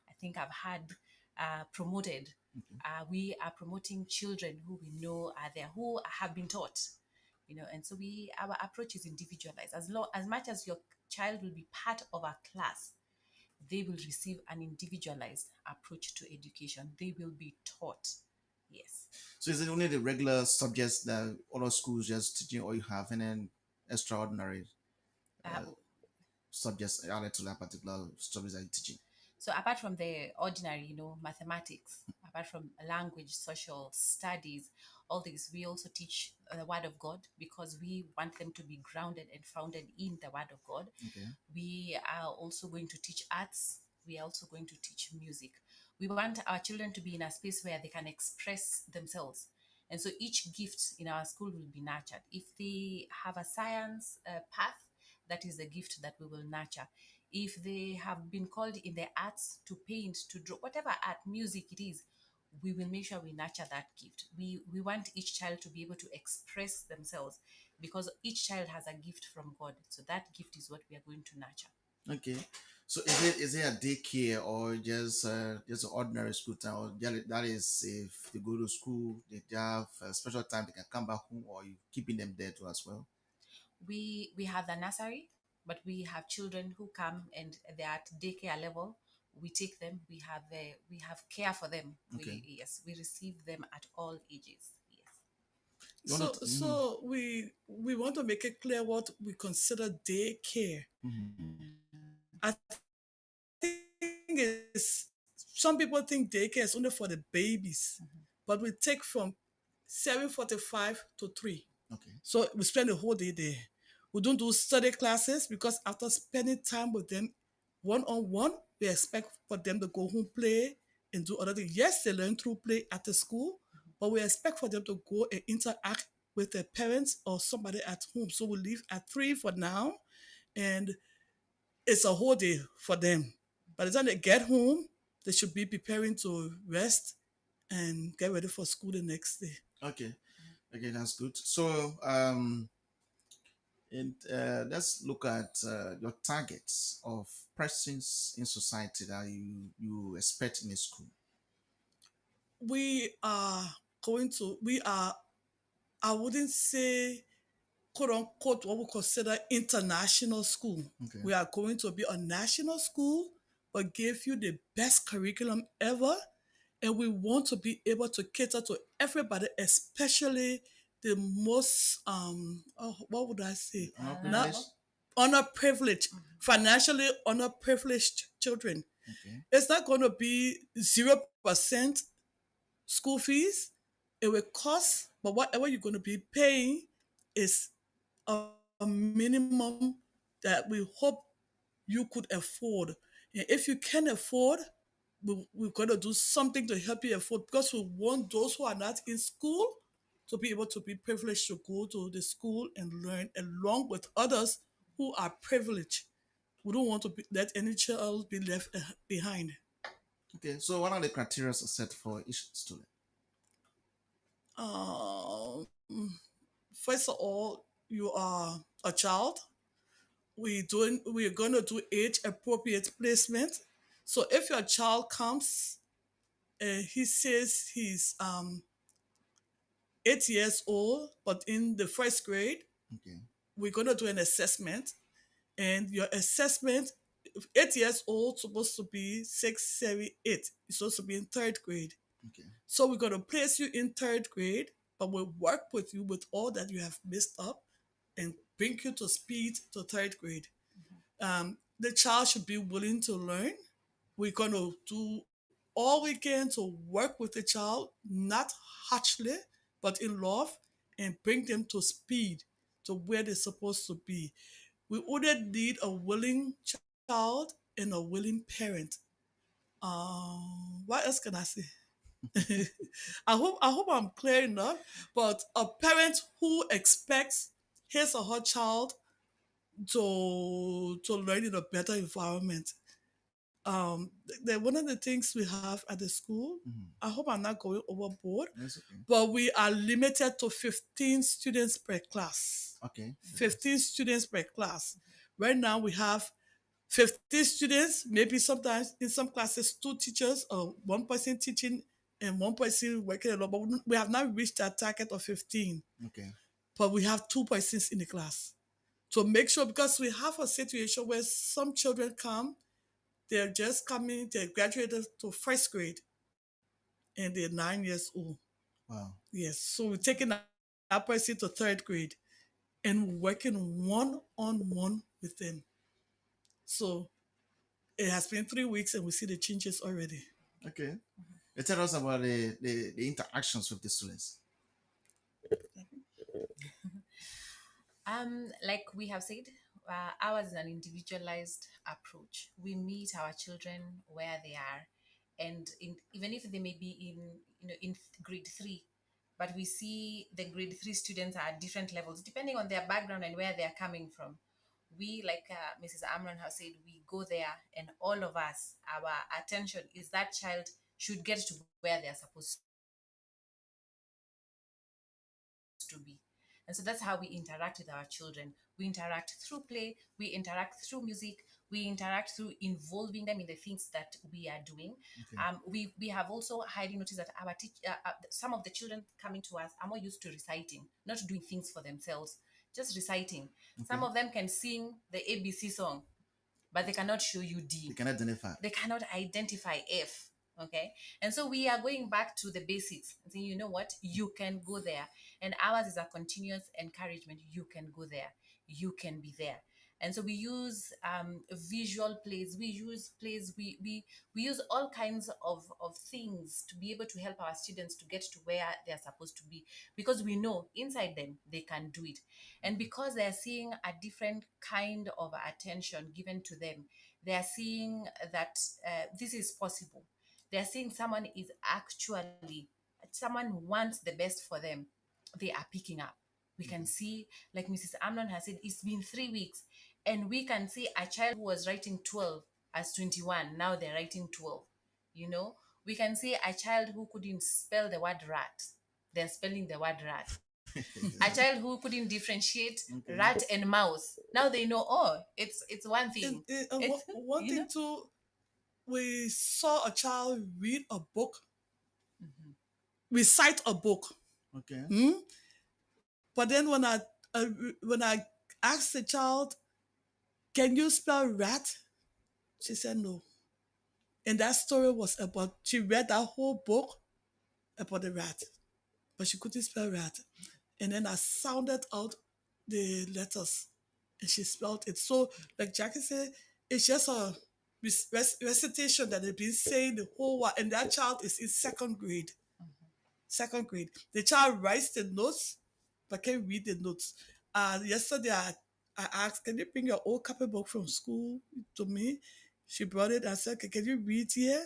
I think I've had promoted. We are promoting children who we know are there, who have been taught, and so our approach is individualized. As much as your child will be part of a class, they will receive an individualized approach to education. They will be taught. Yes. So is it only the regular subjects that other schools just teaching, or you have any extraordinary subjects added to that particular subject that you're teaching? So apart from the ordinary, mathematics, apart from language, social studies, all these, we also teach the Word of God because we want them to be grounded and founded in the Word of God. Okay. We are also going to teach arts. We are also going to teach music. We want our children to be in a space where they can express themselves. And so each gift in our school will be nurtured. If they have a science path, that is the gift that we will nurture. If they have been called in the arts to paint, to draw, whatever art, music it is, we will make sure we nurture that gift. We want each child to be able to express themselves because each child has a gift from God. So that gift is what we are going to nurture. Okay. So is it a daycare or just an ordinary school time, or that is if they go to school, they have a special time they can come back home, or you keeping them there too as well? We have the nursery, but we have children who come and they're at daycare level. We take them. We have care for them. Okay. We receive them at all ages. Yes. You want So to? so we want to make it clear what we consider daycare. I think it's some people think daycare is only for the babies, but we take from 7:45 to 3. Okay. So we spend the whole day there. We don't do study classes because after spending time with them one-on-one, we expect for them to go home, play, and do other things. Yes, they learn through play at the school, but we expect for them to go and interact with their parents or somebody at home. So we leave at 3 for now, and it's a whole day for them. By the time they get home, they should be preparing to rest and get ready for school the next day. Okay. Okay, that's good. So and let's look at your targets of persons in society that you expect in a school. We are I wouldn't say quote unquote what we consider international school. Okay. We are going to be a national school, but give you the best curriculum ever. And we want to be able to cater to everybody, especially the most what would I say? Not underprivileged, financially underprivileged children. Okay. It's not going to be 0% school fees. It will cost, but whatever you're going to be paying is a minimum that we hope you could afford. And if you can afford, we're going to do something to help you afford, because we want those who are not in school to be able to be privileged to go to the school and learn along with others who are privileged. We don't want to let any child be left behind. Okay. So what are the criteria set for each student? First of all, you are a child. We're going to do age appropriate placement. So if your child comes and he says he's 8 years old, but in the first grade, Okay. we're going to do an assessment. And your assessment, 8 years old, supposed to be 6, 7, 8. It's supposed to be in third grade. Okay. So we're going to place you in third grade, but we'll work with you with all that you have messed up and bring you to speed to third grade. The child should be willing to learn. We're going to do all we can to work with the child, not harshly, but in love, and bring them to speed to where they're supposed to be. We wouldn't need a willing child and a willing parent. What else can I say? I hope I'm clear enough. But a parent who expects his or her child to learn in a better environment. One of the things we have at the school, I hope I'm not going overboard, That's okay. but we are limited to 15 students per class. Okay. 15 students per class. Right now we have 15 students, maybe sometimes in some classes 2 teachers or 1 person teaching and 1 person working alone, but we have not reached that target of 15. Okay. But we have 2 persons in the class. To make sure, because we have a situation where some children come, they're just coming, they graduated to first grade and they're 9 years old. Wow. Yes, so we're taking that person to third grade and working one-on-one with them. So it has been 3 weeks and we see the changes already. Okay. Tell us about the interactions with the students. Like we have said, ours is an individualized approach. We meet our children where they are, and even if they may be in grade 3, but we see the grade 3 students are at different levels depending on their background and where they are coming from. We, like Mrs. Amron has said, we go there, and all of us, our attention is that child should get to where they're supposed to be. And so that's how we interact with our children. We interact through play, we interact through music, we interact through involving them in the things that we are doing. Okay. We have also highly noticed that some of the children coming to us are more used to reciting, not doing things for themselves, just reciting. Some of them can sing the ABC song, but they cannot show you D. They can identify. They cannot identify F. Okay. And so we are going back to the basics and saying, you know what, you can go there. And ours is a continuous encouragement. You can go there. You can be there. And so we use visual plays. We use plays. We use all kinds of things to be able to help our students to get to where they're supposed to be, because we know inside them they can do it. And because they're seeing a different kind of attention given to them, they're seeing that this is possible. They're seeing someone wants the best for them. They are picking up. We can see, like Mrs. Amnon has said, it's been 3 weeks, and we can see a child who was writing 12 as 21. Now they're writing 12. You know, we can see a child who couldn't spell the word rat. They're spelling the word rat. A child who couldn't differentiate rat and mouse. Now they know, oh, it's one thing. One thing too, we saw a child read a book, recite a book. Okay. But then when I asked the child, "Can you spell rat?" she said no. And that story was about, she read that whole book about the rat, but she couldn't spell rat. And then I sounded out the letters, and she spelled it. So, like Jackie said, it's just a recitation that they've been saying the whole while. And that child is in second grade. Second grade. The child writes the notes, but can't read the notes. Yesterday, I asked, "Can you bring your old copybook from school to me?" She brought it. I said, "Okay, can you read here?"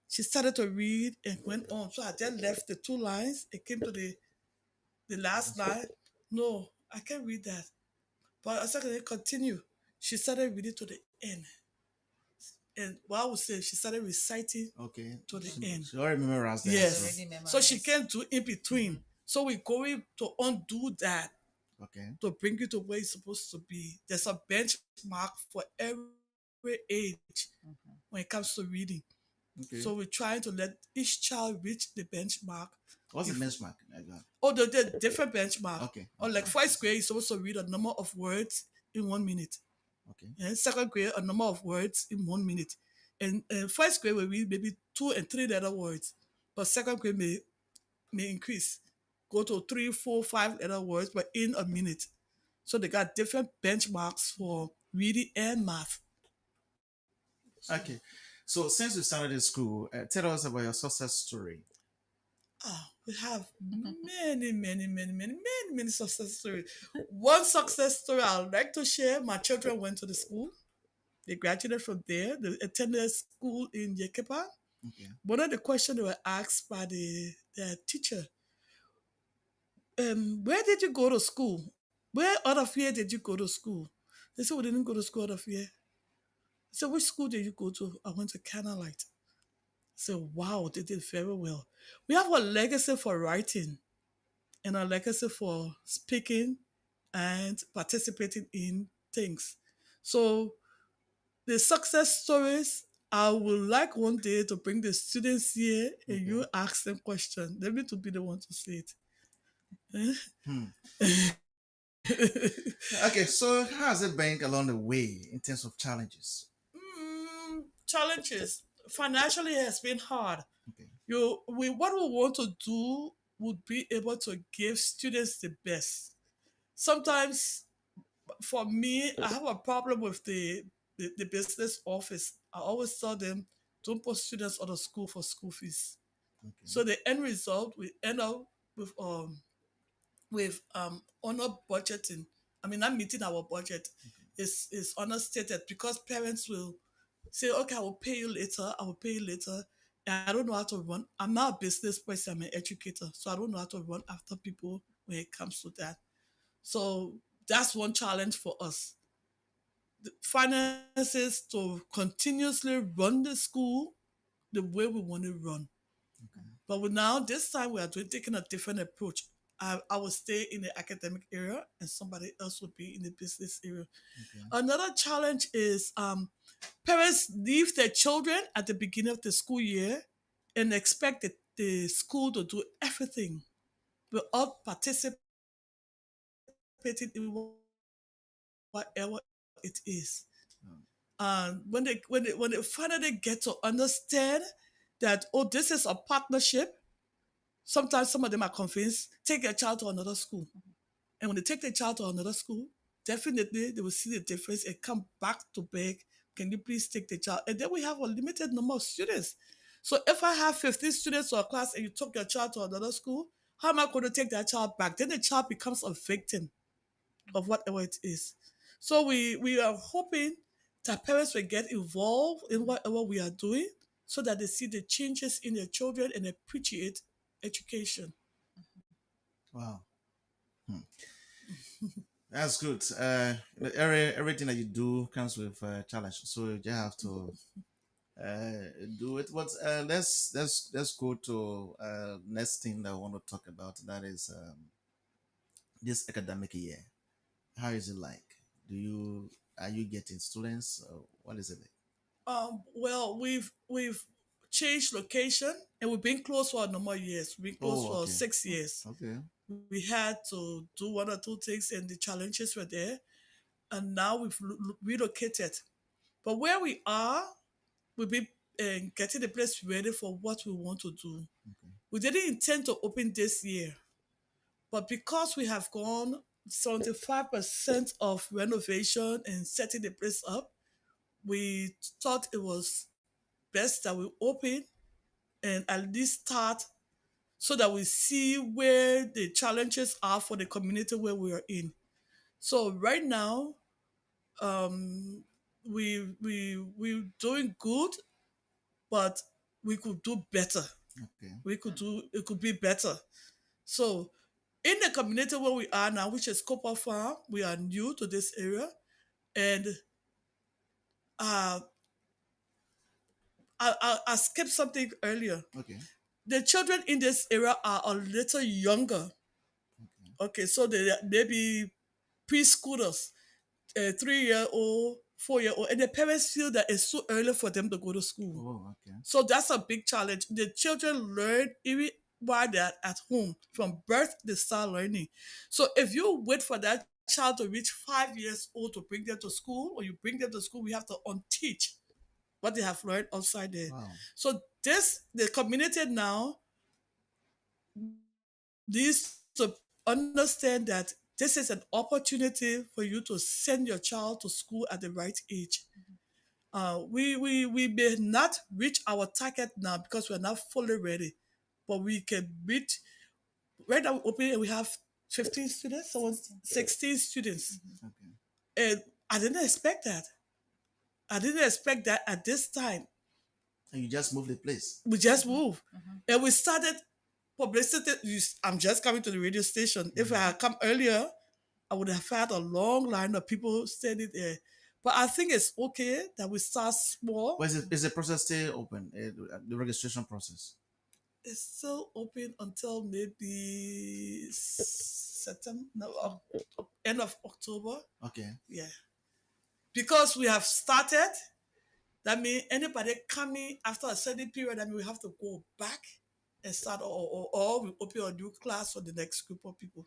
She started to read and went on. So I then left the 2 lines. It came to the last line. "No, I can't read that." But I said, "Can you continue?" She started reading to the end. And what I would say, she started reciting to the end. She already memorized that. Yes. So she can't do in between. So we're going to undo that. Okay. To bring you to where you're supposed to be. There's a benchmark for every age when it comes to reading. Okay. So we're trying to let each child reach the benchmark. What's the benchmark? Oh, the different benchmark. Okay. Or like first grade, you're supposed to read a number of words in 1 minute. Okay. And second grade, a number of words in 1 minute. And first grade, we read maybe 2 and 3 letter words. But second grade may increase. Go to 3, 4, 5 letter words, but in a minute. So they got different benchmarks for reading and math. Okay. So since you started in school, tell us about your success story. We have many success stories. One success story I'd like to share, my children went to the school. They graduated from there. They attended school in Yekepa. Okay. One of the questions they were asked by the teacher, where did you go to school? Where out of here did you go to school? They said, we didn't go to school out of here. I said, which school did you go to? I went to Canalite. I said, wow, they did very well. We have a legacy for writing and a legacy for speaking and participating in things. So the success stories, I would like one day to bring the students here and you ask them questions. They need to be the one to say it. Okay, so how has it been along the way in terms of challenges? Challenges. Financially, it has been hard. Okay. What we want to do would be able to give students the best. Sometimes, for me, I have a problem with the business office. I always tell them, don't put students out of school for school fees. Okay. So the end result, we end up with honor budgeting. I mean, not meeting our budget is understated because parents will say, okay, I will pay you later. And I don't know how to run. I'm not a business person, I'm an educator. So I don't know how to run after people when it comes to that. So that's one challenge for us. The finances to continuously run the school the way we want to run. But now this time we are taking a different approach. I will stay in the academic area and somebody else will be in the business area. Another challenge is parents leave their children at the beginning of the school year and expect the school to do everything without participating in whatever it is. And when they finally get to understand that, oh, this is a partnership, sometimes some of them are convinced, take their child to another school. And when they take their child to another school, definitely they will see the difference and come back to beg, can you please take the child? And then we have a limited number of students. So if I have 15 students to a class and you took your child to another school, how am I going to take that child back? Then the child becomes a victim of whatever it is. So we are hoping that parents will get involved in whatever we are doing so that they see the changes in their children and appreciate education. Wow. That's good. Everything that you do comes with a challenge, so you just have to do it. But let's go to next thing that I want to talk about. That is this academic year. How is it like? Are you getting students? What is it like? Well, we've changed location and we've been closed for a number of years. We've been closed for Okay. 6 years. Okay. We had to do one or two things and the challenges were there. And now we've relocated. But where we are, we've been getting the place ready for what we want to do. Okay. We didn't intend to open this year, but because we have gone 75% of renovation and setting the place up, we thought it was best that we open and at least start so that we see where the challenges are for the community where we are in. So right now, we're doing good, but we could do better. Okay. It could be better. So in the community where we are now, which is Copper Farm, we are new to this area, and I skipped something earlier. Okay. The children in this area are a little younger. Okay, so they may be preschoolers, 3-year-old, 4-year-old, and the parents feel that it's too early for them to go to school. Oh, okay. So that's a big challenge. The children learn even while they're at home. From birth, they start learning. So if you wait for that child to reach 5 years old to bring them to school, or you bring them to school, we have to unteach what they have learned outside there. Wow. So the community now needs to understand that this is an opportunity for you to send your child to school at the right age. We may not reach our target now because we're not fully ready, but we can reach. Right now, we open and we have 15 students, so 16 students, Okay. and I didn't expect that. I didn't expect that at this time. And you just moved the place. We just moved, and we started publicity. I'm just coming to the radio station. If I had come earlier, I would have had a long line of people standing there. But I think it's okay that we start small. Well, is the process still open? The registration process? It's still open until maybe September, no, end of October. Okay. Yeah. Because we have started, that means anybody coming after a certain period, I mean, we have to go back and start, or we open a new class for the next group of people.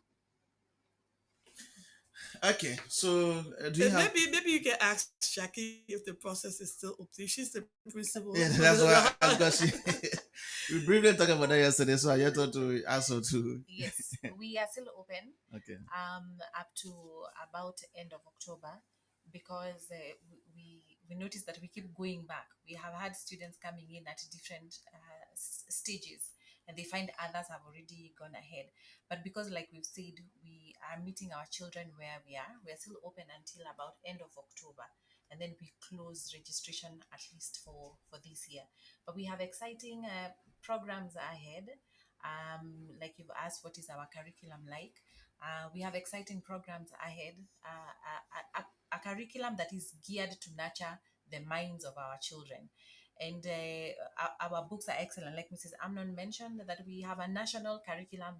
Okay, so do you have? Maybe you can ask Jackie if the process is still open. She's the principal. Yeah, that's why I got she. We briefly talked about that yesterday, so I just thought to ask her to. Yes, we are still open. Okay. Up to about end of October, because we noticed that we keep going back. We have had students coming in at different stages, and they find others have already gone ahead. But because, like we've said, we are meeting our children where we are still open until about end of October, and then we close registration at least for this year. But we have exciting programs ahead. Like you've asked, what is our curriculum like? We have exciting programs ahead, a curriculum that is geared to nurture the minds of our children. And our books are excellent. Like Mrs. Amnon mentioned, that we have a national curriculum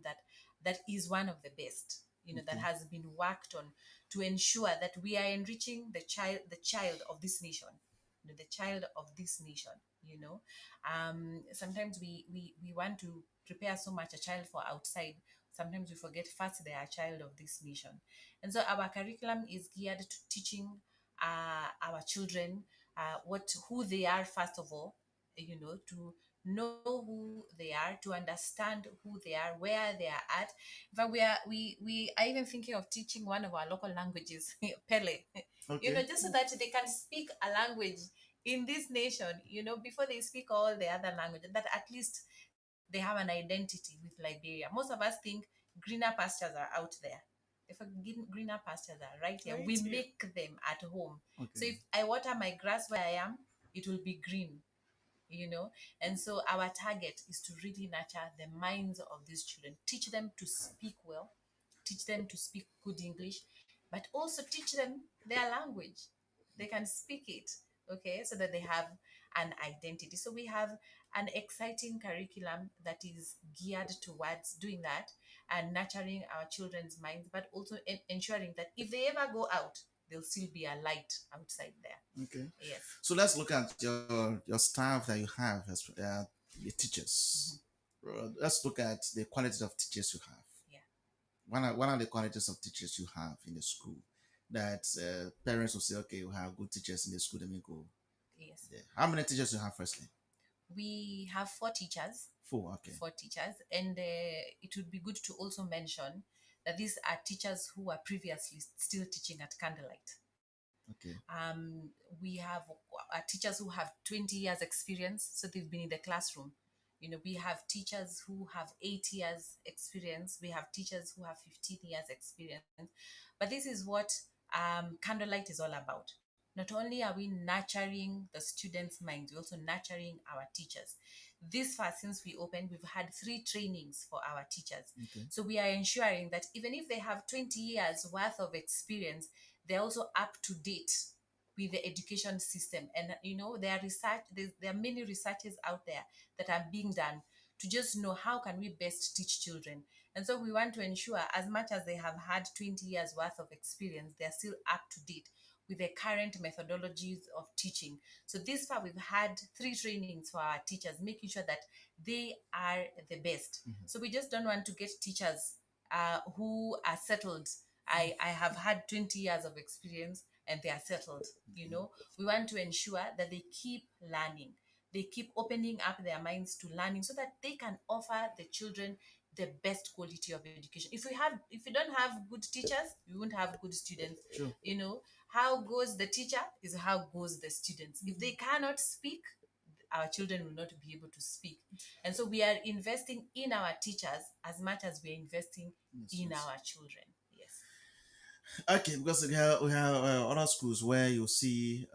that is one of the best, that has been worked on to ensure that we are enriching the child of this nation, the child of this nation. Sometimes we want to prepare so much a child for outside. Sometimes we forget first they are a child of this nation. And so our curriculum is geared to teaching our children who they are, first of all, to know who they are, to understand who they are, where they are at. But we are even thinking of teaching one of our local languages, Pele, Okay. just so that they can speak a language in this nation, before they speak all the other languages, that at least they have an identity with Liberia. Most of us think greener pastures are out there. If greener pastures are right here, Right we here. make them at home. So Okay. if I water my grass where I am, it will be green, And so our target is to really nurture the minds of these children, teach them to speak well, teach them to speak good English, but also teach them their language. They can speak it, okay, so that they have an identity. So we have an exciting curriculum that is geared towards doing that and nurturing our children's minds, but also ensuring that if they ever go out, there'll still be a light outside there. Okay. Yes. So let's look at your staff that you have as the teachers. Let's look at the qualities of teachers you have. Yeah. What are the qualities of teachers you have in the school that parents will say, okay, we have good teachers in the school, let me go Yes. there. How many teachers you have firstly? We have 4 teachers. 4, okay. 4 teachers. And it would be good to also mention that these are teachers who were previously still teaching at Candlelight. Okay. We have teachers who have 20 years experience, so they've been in the classroom. We have teachers who have 8 years experience. We have teachers who have 15 years experience. But this is what Candlelight is all about. Not only are we nurturing the students' minds, we're also nurturing our teachers. This far, since we opened, we've had 3 trainings for our teachers. Okay. So we are ensuring that even if they have 20 years worth of experience, they're also up to date with the education system. And there are many researches out there that are being done to just know how can we best teach children. And so we want to ensure, as much as they have had 20 years worth of experience, they're still up to date with the current methodologies of teaching. So this far, we've had 3 trainings for our teachers, making sure that they are the best. So we just don't want to get teachers who are settled. I have had 20 years of experience and they are settled. We want to ensure that they keep learning. They keep opening up their minds to learning so that they can offer the children the best quality of education. If you don't have good teachers, you won't have good students. Sure. How goes the teacher is how goes the students. If they cannot speak, our children will not be able to speak. And so we are investing in our teachers as much as we are investing in our children. Yes. Okay, because we have other schools where you see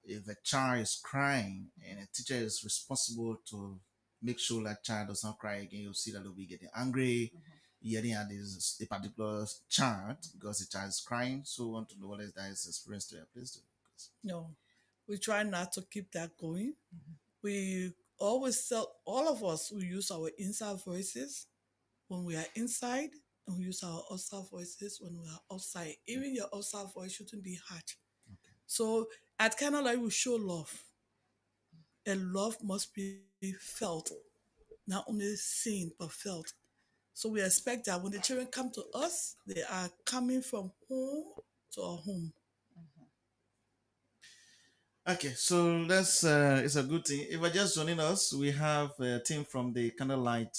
if a child is crying and a teacher is responsible to make sure that child does not cry again, you'll see that they'll be getting angry, yelling at a particular child because the child is crying. So I want to know what is that experience to your place. No, we try not to keep that going. We always tell all of us, we use our inside voices when we are inside, and we use our outside voices when we are outside. Even your outside voice shouldn't be hard. Okay. So at Candlelight, we show love. And love must be felt, not only seen, but felt. So we expect that when the children come to us, they are coming from home to our home. Okay, so that's it's a good thing. If you're just joining us, we have a team from the Candlelight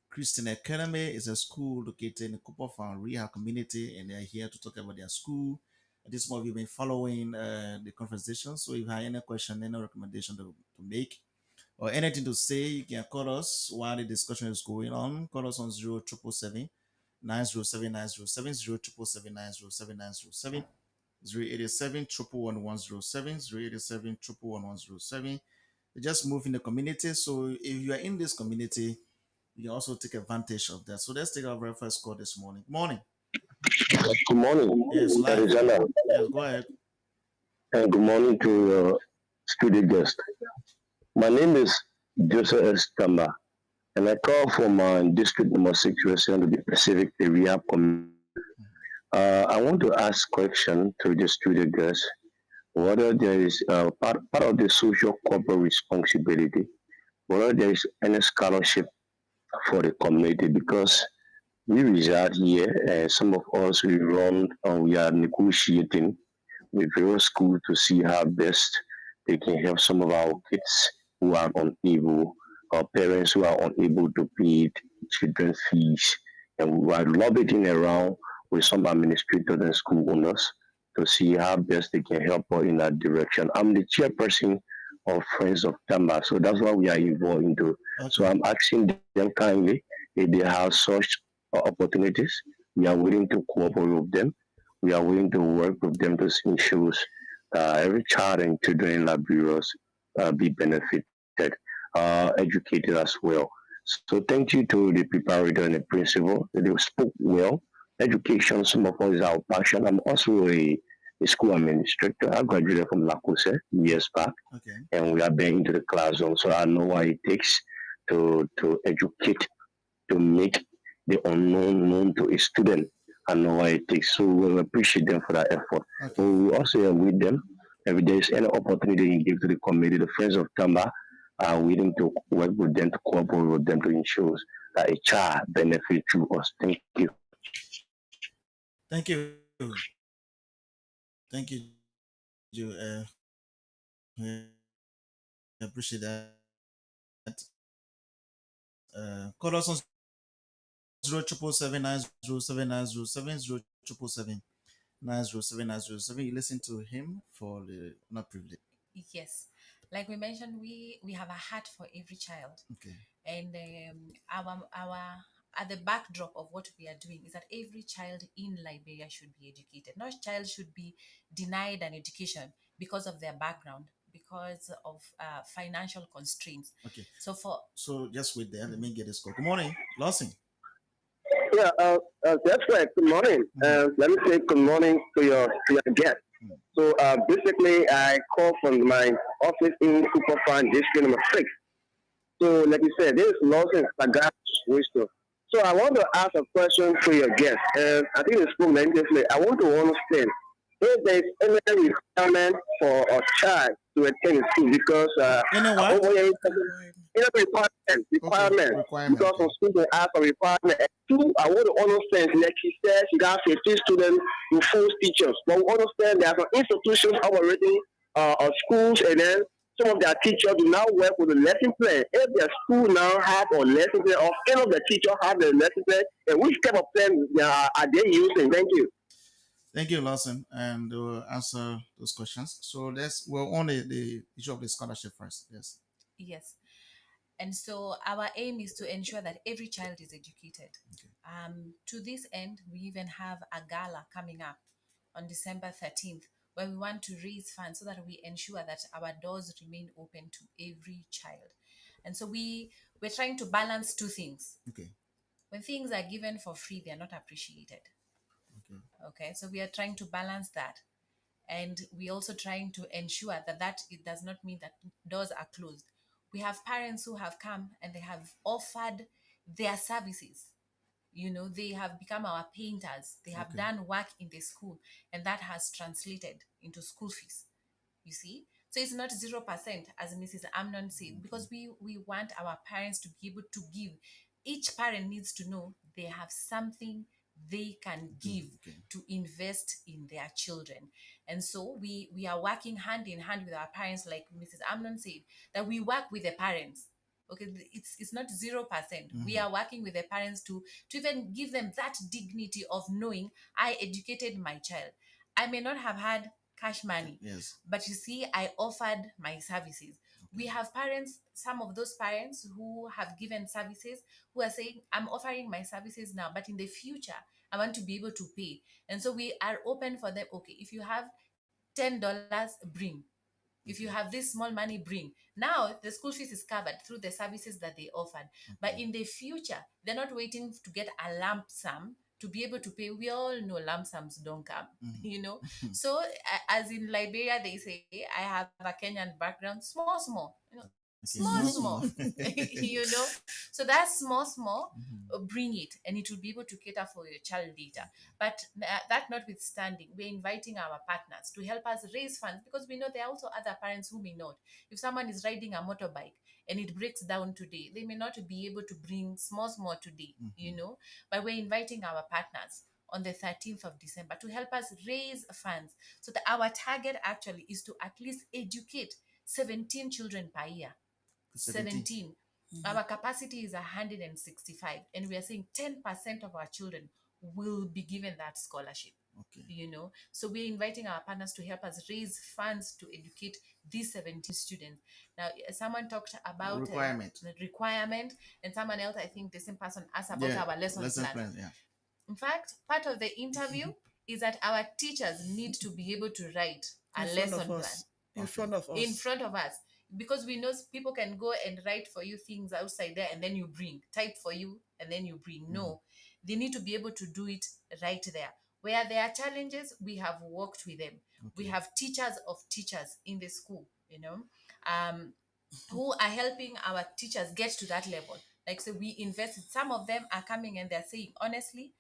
Christian Academy. It's a school located in the Cooper Farm Rehab community, and they're here to talk about their school. This month, we've been following the conversation. So if you have any question, any recommendation to make, or anything to say, you can call us while the discussion is going on. Call us on 0777 907 907 0777 907 907 087 11107 087 11107. They just move in the community. So if you are in this community, you can also take advantage of that. So let's take our very first call this morning. Good morning. Good morning. Yes, live. Alexander. Yes, go ahead. And good morning to studio guest. My name is Joseph S. Tamba, and I call from District Number 6, representing the Pacific Area Community. I want to ask question to the studio guest whether there is part of the social corporate responsibility, whether there is any scholarship for the community because we reside here and some of us we are negotiating with various schools to see how best they can help some of our kids who are unable, or parents who are unable to pay children's fees. And we are lobbying around with some administrators and school owners to see how best they can help us in that direction. I'm the chairperson of Friends of Tamba, so that's what we are involved into. So Okay. I'm asking them kindly if they have such opportunities. We are willing to cooperate with them. We are willing to work with them to ensure every child and children in Liberia be benefited, educated as well. So thank you to the preparator and the principal. They spoke well. Education, some of us is our passion. I'm also a school administrator. I graduated from Lakose years back, Okay. and we have been into the classroom, so I know what it takes to educate, to make the unknown known to a student. I know what it takes. So we appreciate them for that effort. Okay. So we also are with them. If there is any opportunity you give to the committee, the Friends of Tamba are willing to work with them, to cooperate with them to ensure that a child benefits through us. Thank you. Thank you. Thank you, Joe. We appreciate that. Call us on 07779079077 You listen to him for the not privilege. Yes, like we mentioned, we have a heart for every child, Okay. and our at the backdrop of what we are doing is that every child in Liberia should be educated. No child should be denied an education because of their background, because of financial constraints. Okay. So Just wait there. Let me get this call. Good morning, Lawson. Yeah, that's right. Good morning. Let me say good morning to your guest. So basically, I call from my office in Superfund District Number 6. So, like you said, this is Lawson Sagat Wisdom. So, I want to ask a question to your guest. I think it's spoke negatively. I want to understand if there is any requirement for a child to attend school because Any what? over here, requirement, Okay. Requirement. because Okay. some students ask for requirement. And two, I want to understand, like she said, she got 15 students to full teachers. But we understand there are some institutions operating schools, and then some of their teachers do not work with the lesson plan. If their school now have a lesson plan, or any of the teachers have a lesson plan, and which type of plan are they using? Thank you. Thank you, Lawson, and we'll answer those questions. So we're on the issue of the scholarship first. Yes. yes, and so our aim is to ensure that every child is educated. Okay. To this end, we even have a gala coming up on December 13th, where we want to raise funds so that we ensure that our doors remain open to every child. And so we're trying to balance two things. Okay. When things are given for free, they're not appreciated. Okay. Okay, so we are trying to balance that, and we also trying to ensure that it does not mean that doors are closed. We have parents who have come and they have offered their services. They have become our painters. They have Okay. done work in the school, and that has translated into school fees. You see, so it's not 0%, as Mrs. Amnon said, because we want our parents to be able to give. Each parent needs to know they have something they can give Okay. to invest in their children. And so we are working hand in hand with our parents, like Mrs. Amnon said, that we work with the parents. Okay, it's not 0%. We are working with the parents to even give them that dignity of knowing I educated my child. I may not have had cash money, Yes. but you see, I offered my services. We have parents, some of those parents who have given services, who are saying, I'm offering my services now, but in the future, I want to be able to pay. And so we are open for them. Okay, if you have $10, bring. If you have this small money, bring. Now the school fees is covered through the services that they offered. But in the future, they're not waiting to get a lump sum to be able to pay. We all know lump sums don't come, Mhm. you know. So as in Liberia, they say, I have a Kenyan background, small, you know, Okay, small, you know. So that small, Mhm. bring it, and it will be able to cater for your child later. But that notwithstanding, we're inviting our partners to help us raise funds, because we know there are also other parents who may not. If someone is riding a motorbike and it breaks down today, they may not be able to bring small today, you know. But we're inviting our partners on the 13th of December to help us raise funds, so that our target actually is to at least educate 17 children per year. 17. Our capacity is 165, and we are saying 10% of our children will be given that scholarship. Okay. You know, so we're inviting our partners to help us raise funds to educate these 17 students. Now, someone talked about the requirement, and someone else, I think the same person, asked about our lesson plan. Yeah. In fact, part of the interview is that our teachers need to be able to write a lesson plan in front of us. in front of us, because we know people can go and write for you things outside there, and then you bring, type for you, and then you bring. No, they need to be able to do it right there. Where there are challenges, we have worked with them. We have teachers of teachers in the school, you know, who are helping our teachers get to that level. Like, so we invested. Some of them are coming and they're saying, honestly,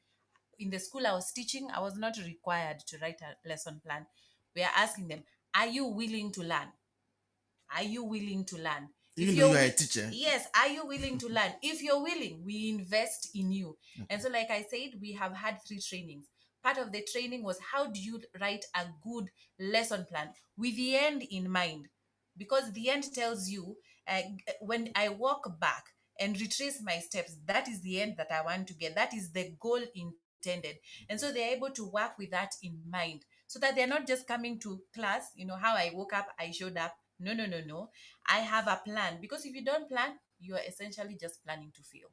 in the school I was teaching, I was not required to write a lesson plan. We are asking them, are you willing to learn? Are you willing to learn? Even though you are a teacher. Yes, are you willing to learn? If you're willing, we invest in you. And so, like I said, we have had 3 trainings. Part of the training was, how do you write a good lesson plan with the end in mind? Because the end tells you, when I walk back and retrace my steps, that is the end that I want to get. That is the goal intended. And so they're able to work with that in mind, so that they're not just coming to class, you know, how I woke up, I showed up. No. I have a plan, because if you don't plan, you are essentially just planning to fail.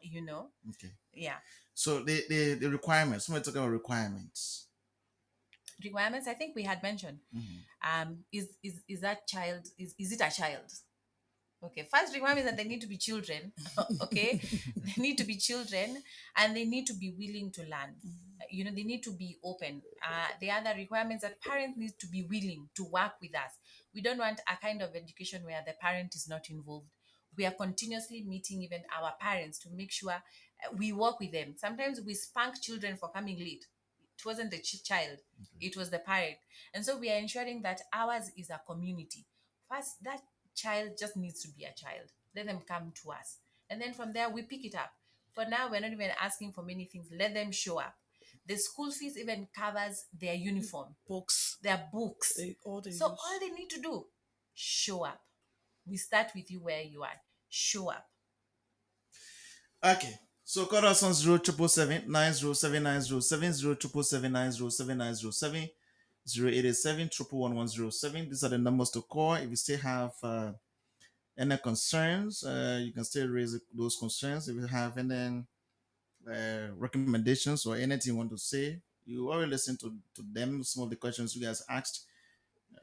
You know? Okay. Yeah. So the requirements. Somebody talking about requirements. Requirements, I think we had mentioned. Is that child, is it a child? Okay, first requirement is that they need to be children. Okay, they need to be children, and they need to be willing to learn. You know, they need to be open. The other requirements, that parents need to be willing to work with us. We don't want a kind of education where the parent is not involved. We are continuously meeting even our parents to make sure we work with them. Sometimes we spank children for coming late. It wasn't the child, it was the parent. And so we are ensuring that ours is a community. First, that child just needs to be a child. Let them come to us. And then from there, we pick it up. For now, we're not even asking for many things. Let them show up. The school fees even covers their uniform, their books. All they need to do, show up. We start with you where you are. Show up. Okay. So call us on 0777 907907 0777 087 11107. These are the numbers to call. If you still have any concerns, you can still raise those concerns. If you have any recommendations or anything you want to say, you already listen to them. Some of the questions you guys asked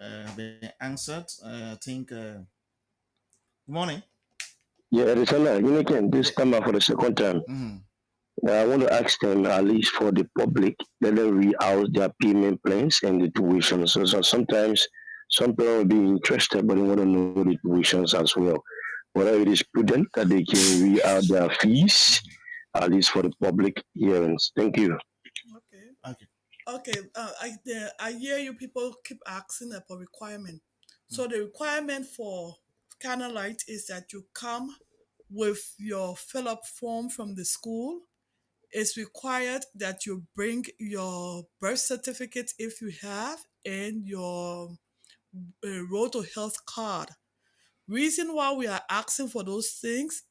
have been answered. I think. Good morning. Yeah, Arizona, you can this come out for the second time. I want to ask them, at least for the public, let them read out their payment plans and the tuitions. So sometimes some people will be interested, but they want to know the tuitions as well. Whether it is prudent that they can read out their fees, at least for the public hearings. Thank you. Okay. I hear you people keep asking about requirement. So the requirement for Canalite is that you come with your fill-up form from the school. It's required that you bring your birth certificate if you have, and your road to health card. Reason why we are asking for those things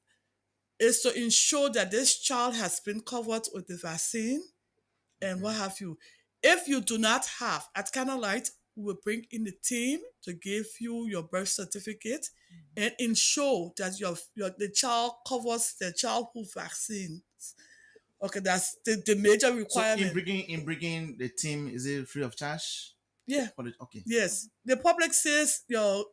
is to ensure that this child has been covered with the vaccine and what have you. If you do not have, at Canalite, we will bring in the team to give you your birth certificate and ensure that the child covers the childhood vaccines. Okay, that's the major requirement. So in bringing the team, is it free of charge? Yeah. Okay. Yes. The public says your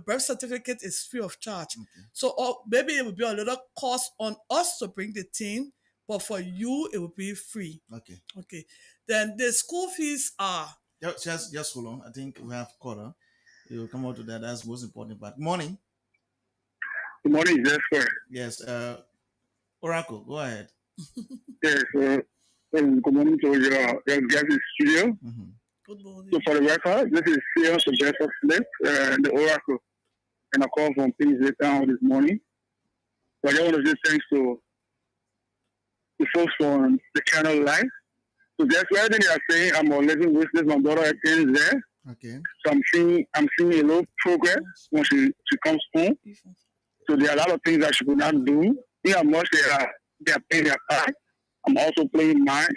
birth certificate is free of charge. So maybe it will be a little cost on us to bring the team, but for you it will be free. Okay. Okay. Then the school fees are Just hold on. I think we have caller. You'll come out to that. That's most important part. Morning. Good morning, Jasper. Yes. Oracle, go ahead. Yes, good morning to your guest studio. Mm-hmm. good morning. So for the record, this is Sion Sylvester Smith, the Oracle, and I call from PZ Town this morning. So I just want to say thanks to the folks from the channel live. So that's everything they are saying. I'm on living witness. My daughter attends there. Okay. So I'm seeing a little progress when she comes home. So there are a lot of things that she could not do. See how much they are paying their part. I'm also playing mine.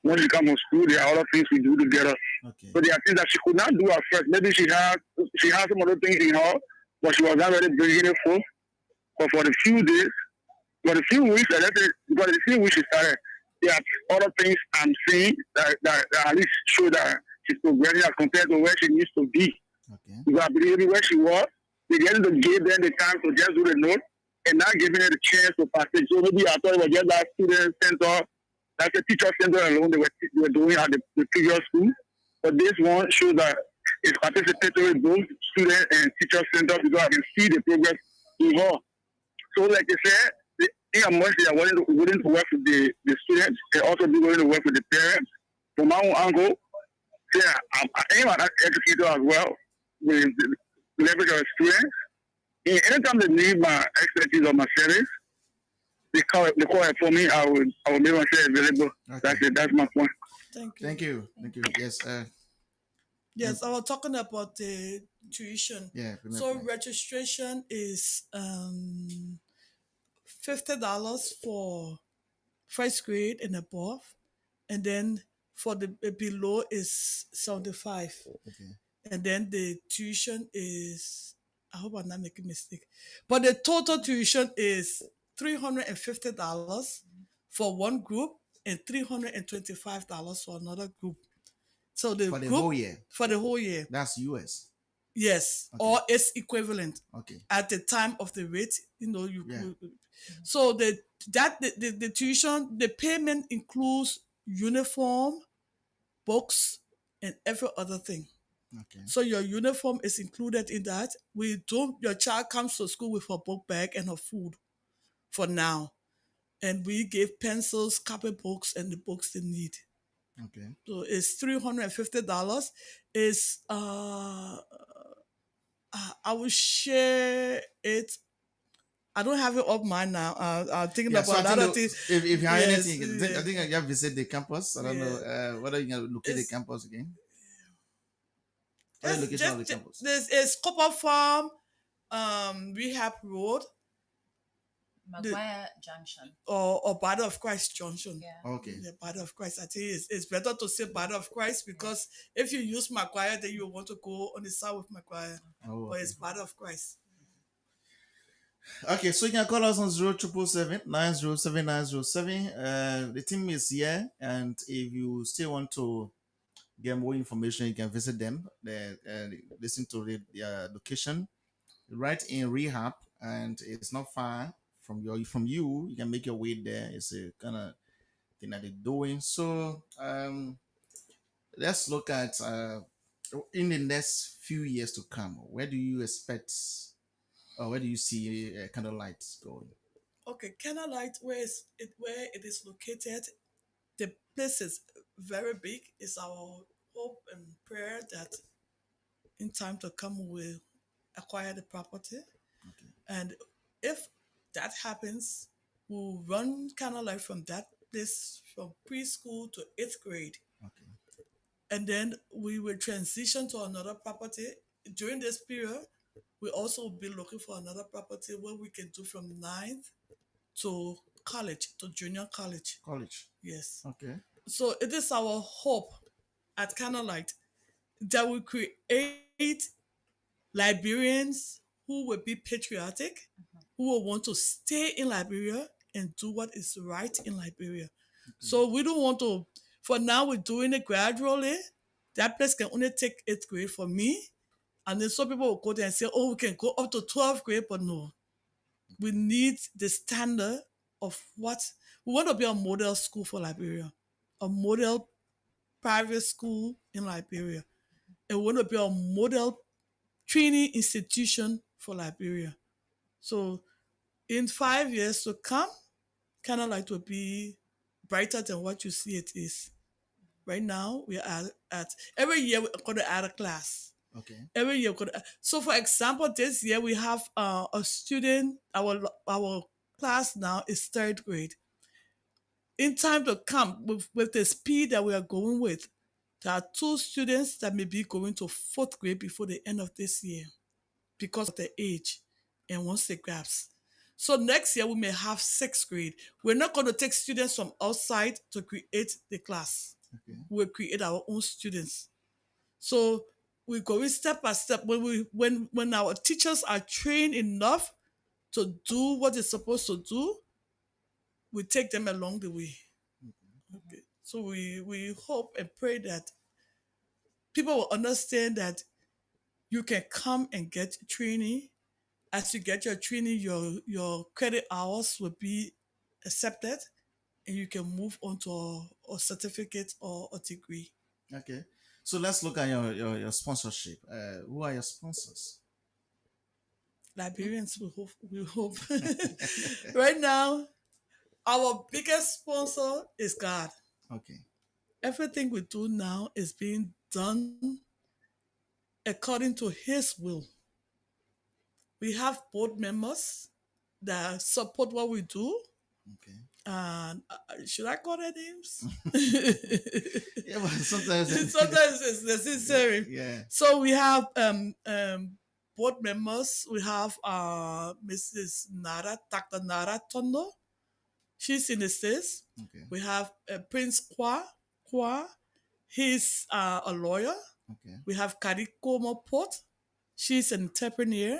When she comes from school, there are other things we do together. Okay. So there are things that she could not do at first. Maybe she has some other things in her, but she was not ready bringing it forth. But for the few days, for the few weeks, she started, there are other things I'm seeing that at least show that she's progressing as compared to where she used to be. Okay. Because I believe where she was, they didn't give them the time to just do the note and not giving her the chance to participate. So maybe I thought it was just that student center, that's a teacher center alone they were doing at the previous school. But this one shows that it's participatory both student and teacher center because I can see the progress in her. So like they said, they are much they are willing to work with the students and also be willing to work with the parents. From my own angle, yeah, I am an educator as well with the leverage of experience. And anytime they need my expertise or my service, they call it for me. I will make myself available. Okay. That's it. That's my point. Thank you. Thank you. Yes. Yes, I was talking about the tuition. Yeah. So registration is $50 for first grade and above, and then for the below is $75. Okay. And then the tuition is, I hope I'm not making a mistake, but the total tuition is $350 for one group and $325 for another group. So the For the group whole year. for the whole year, That's US. yes, Okay. or it's equivalent Okay. at the time of the rate. You Yeah. so the tuition, the payment includes uniform, books, and every other thing. Okay. So your uniform is included in that. Your child comes to school with her book bag and her food for now. And we give pencils, copybooks, and the books they need. Okay. So it's $350. Is I will share it. I don't have it up mine now. I'm thinking Yeah, about so I another think thing. if you have Yes, anything, I think I just visit the campus. I don't know whether you can locate the campus again. What is the location of the campus? This is Copper Farm, Rehab Road, Maguire Junction. or Body of Christ Junction. Yeah. Okay. The Body of Christ. I think it's better to say Body of Christ because if you use Maguire, then you want to go on the side with Maguire. Oh, But it's Body of Christ. Okay, so you can call us on 0777-907-907. The team is here, and if you still want to get more information, you can visit them. Listen to the location right in Rehab, and it's not far from you. You can make your way there. It's a kind of thing that they're doing. So let's look at in the next few years to come. Where do you expect, or where do you see Candlelight going? Okay, Candlelight, where it is located, the place is very big. It's our hope and prayer that in time to come we'll acquire the property. Okay. And if that happens, we'll run Candlelight from that place from preschool to 8th grade. Okay. And then we will transition to another property. During this period, we also will be looking for another property where we can do from 9th to college, to junior college. College. Yes. Okay. So it is our hope at Candlelight that we create Liberians who will be patriotic, who will want to stay in Liberia and do what is right in Liberia. So we don't want to, for now we're doing it gradually. That place can only take 8th grade for me. And then some people will go there and say, oh, we can go up to 12th grade, but no. We need the standard of what We want to be a model school for Liberia, a model private school in Liberia, and we want to be a model training institution for Liberia. So in 5 years to come, kind of like to be brighter than what you see it is. Right now, we are at every year we're going to add a class. Okay. Every year, so for example, this year we have a student. Our class now is third grade. In time to come, with the speed that we are going with, there are 2 students that may be going to 4th grade before the end of this year because of the age and once they grasp. So next year we may have 6th grade. We're not going to take students from outside to create the class. Okay. We'll create our own students. So we're going step by step. When our teachers are trained enough to do what they're supposed to do, we take them along the way. Okay. So we hope and pray that people will understand that you can come and get training. As you get your training, your credit hours will be accepted, and you can move on to a certificate or a degree. Okay. So let's look at your sponsorship. Who are your sponsors? Liberians, we hope. Right now, our biggest sponsor is God. Okay. Everything we do now is being done according to His will. We have board members that support what we do. Okay. And should I call their names? Yeah, but sometimes Sometimes it's necessary. Yeah. So we have board members. We have Mrs. Dr. Nara Tondo. She's in the States. Okay. We have Prince Kwa. He's a lawyer. Okay. We have Kariko Port. She's an entrepreneur.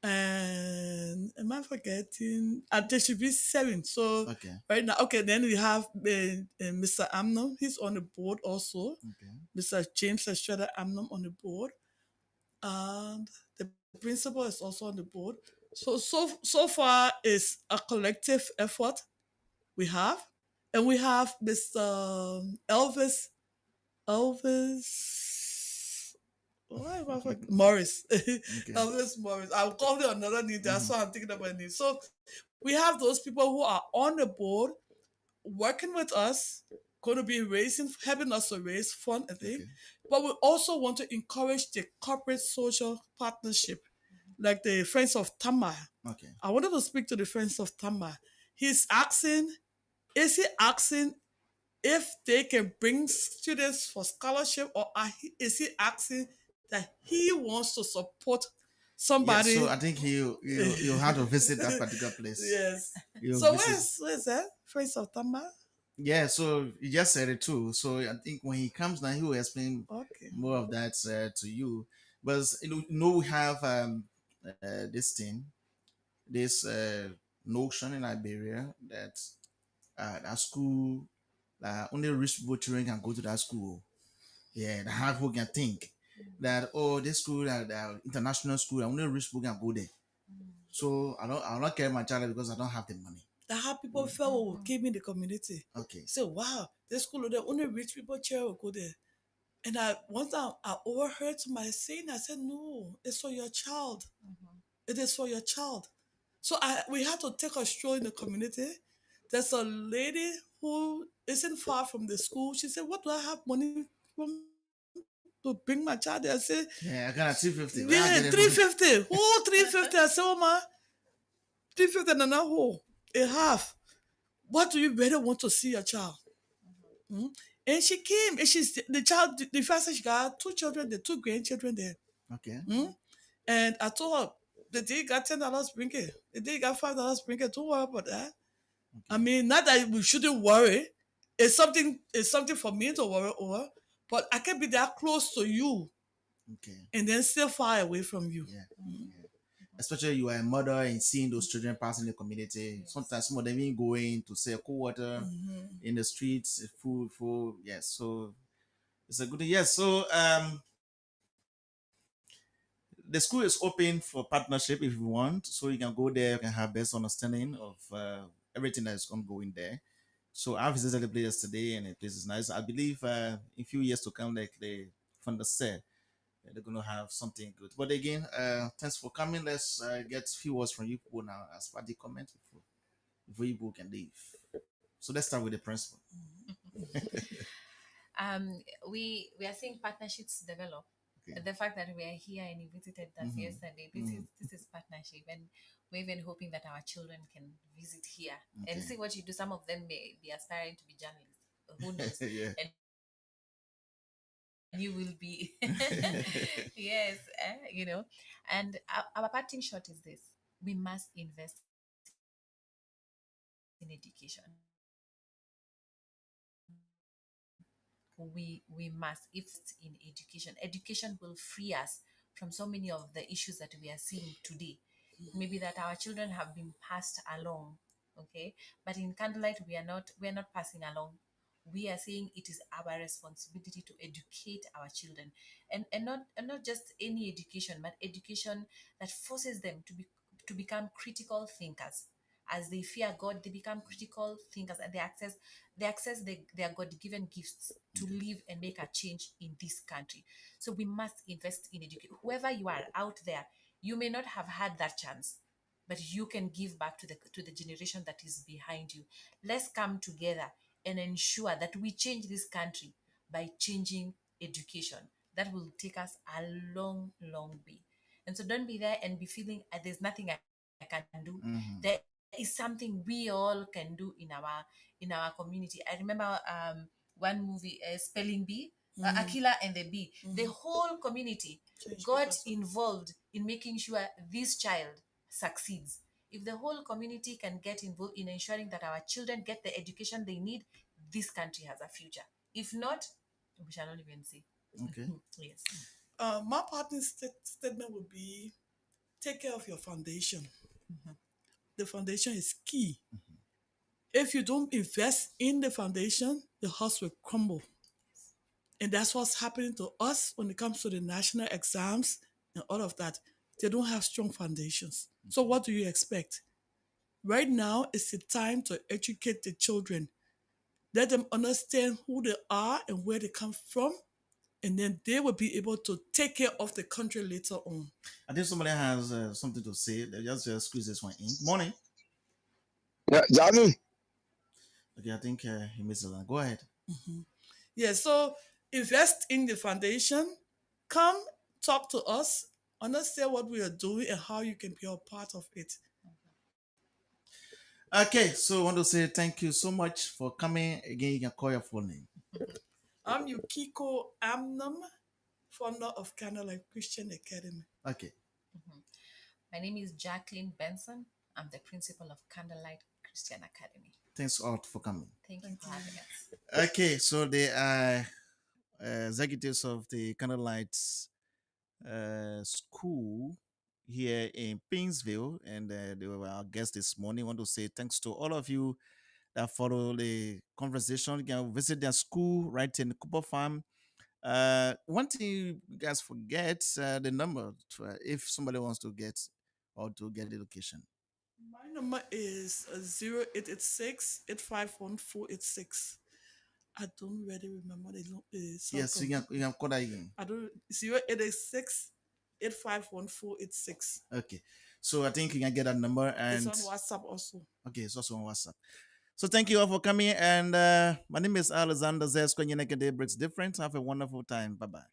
And am I forgetting? There should be 7. So Okay. right now, okay. Then we have Mr. Amnon. He's on the board also. Okay. Mr. James Estrada Amnon on the board, and the principal is also on the board. So far, it's a collective effort we have, and we have Mr. Elvis. Why am I forgetting? Morris. Elvis Morris. I'll call it another name. That's why I'm thinking about it. So we have those people who are on the board working with us, going to be helping us to raise fund, I think. Okay. But we also want to encourage the corporate social partnership, like the Friends of Tama. Okay. I wanted to speak to the Friends of Tama. Is he asking if they can bring students for scholarship, or is he asking that he wants to support somebody? Yeah, so I think you have to visit that particular place. Yes. You'll So visit- where's that? Friends of Tama? Yeah, so you just said it too. So I think when he comes down, he will explain Okay. more of that to you. But we have this notion in Liberia that that school, only rich people children can go to that school. Yeah, the hard who can think that this school, that international school, only rich people can go there. So I'll not carry my child because I don't have the money. That how people felt when we came in the community. Okay. Say, wow, this school, the only rich people chair will go there. And one time I overheard somebody saying, I said, no, it's for your child. It is for your child. So we had to take a stroll in the community. There's a lady who isn't far from the school. She said, what do I have money from to bring my child there? I said, Yeah, I got a 350. yeah, 350. Oh, 350. I said, oh, ma, 350 and another whole. A half. What do you better want to see your child? And she came, and she's the child. The first she got 2 children, the 2 grandchildren there. Okay. And I told her the day you got $10, bring it. The day you got $5, bring it. Don't worry about that. Okay. I mean, not that we shouldn't worry. It's something for me to worry over, but I can be that close to you. Okay. And then still far away from you. Yeah. Yeah. Especially you are a mother and seeing those children passing the community. Sometimes some of them even going to sell cold water in the streets, food. Yes. So it's a good thing. Yes. So the school is open for partnership if you want. So you can go there, you can have best understanding of everything that is ongoing there. So I visited the place yesterday, and the place is nice. I believe in few years to come, like the founder said, they're gonna have something good. But again, thanks for coming. Let's get few words from you people now as part the comment before you people can leave. So let's start with the principal. We are seeing partnerships develop. Okay. The fact that we are here and you visited us Mhm. yesterday, this is partnership, and we're even hoping that our children can visit here and Okay. see what you do. Some of them may be aspiring to be journalists. Who knows? Yeah. And you will be. Yes, And our parting shot is this: we must invest in education. We must, if it's in education will free us from so many of the issues that we are seeing today. Maybe that our children have been passed along, okay, but in Candlelight we are not passing along. We are saying it is our responsibility to educate our children, and not just any education, but education that forces them to become critical thinkers. As they fear God, they become critical thinkers, and they access their God-given gifts to live and make a change in this country. So we must invest in education. Whoever you are out there, you may not have had that chance, but you can give back to the generation that is behind you. Let's come together and ensure that we change this country by changing education. That will take us a long, long way. And so don't be there and be feeling there's nothing I can do. Mhm. There is something we all can do in our community. I remember one movie, Spelling Bee, Akila and the Bee. The whole community Change got because- involved in making sure this child succeeds. If the whole community can get involved in ensuring that our children get the education they need, this country has a future. If not, we shall not even see. Okay. Yes. My parting statement would be: take care of your foundation. The foundation is key. If you don't invest in the foundation, the house will crumble. And that's what's happening to us when it comes to the national exams and all of that. They don't have strong foundations. So what do you expect? Right now is the time to educate the children. Let them understand who they are and where they come from, and then they will be able to take care of the country later on. I think somebody has something to say. They just squeeze this one in. Morning. Yeah, Johnny. Okay, I think he missed the line. Go ahead. Yeah, so invest in the foundation. Come talk to us, understand what we are doing and how you can be a part of it. Okay, so I want to say thank you so much for coming. Again, you can call your full name. I'm Yukiko Amnam, founder of Candlelight Christian Academy. Okay. My name is Jacqueline Benson. I'm the principal of Candlelight Christian Academy. Thanks all for coming. Thank you for having us. Okay, so they are executives of the Candlelight School here in Pingsville, and they were our guests this morning. I want to say thanks to all of you that follow the conversation. You can visit their school right in Cooper Farm. One thing you guys forget the number if somebody wants to get or to get the location. My number is 0886 851 I don't really remember the Yes, you can call that again. I don't 0886 851 Okay, so I think you can get that number, and It's on WhatsApp also. okay, it's also on WhatsApp. So thank you all for coming, and my name is Alexander Zesko. Day Breaks Different. Have a wonderful time. Bye bye.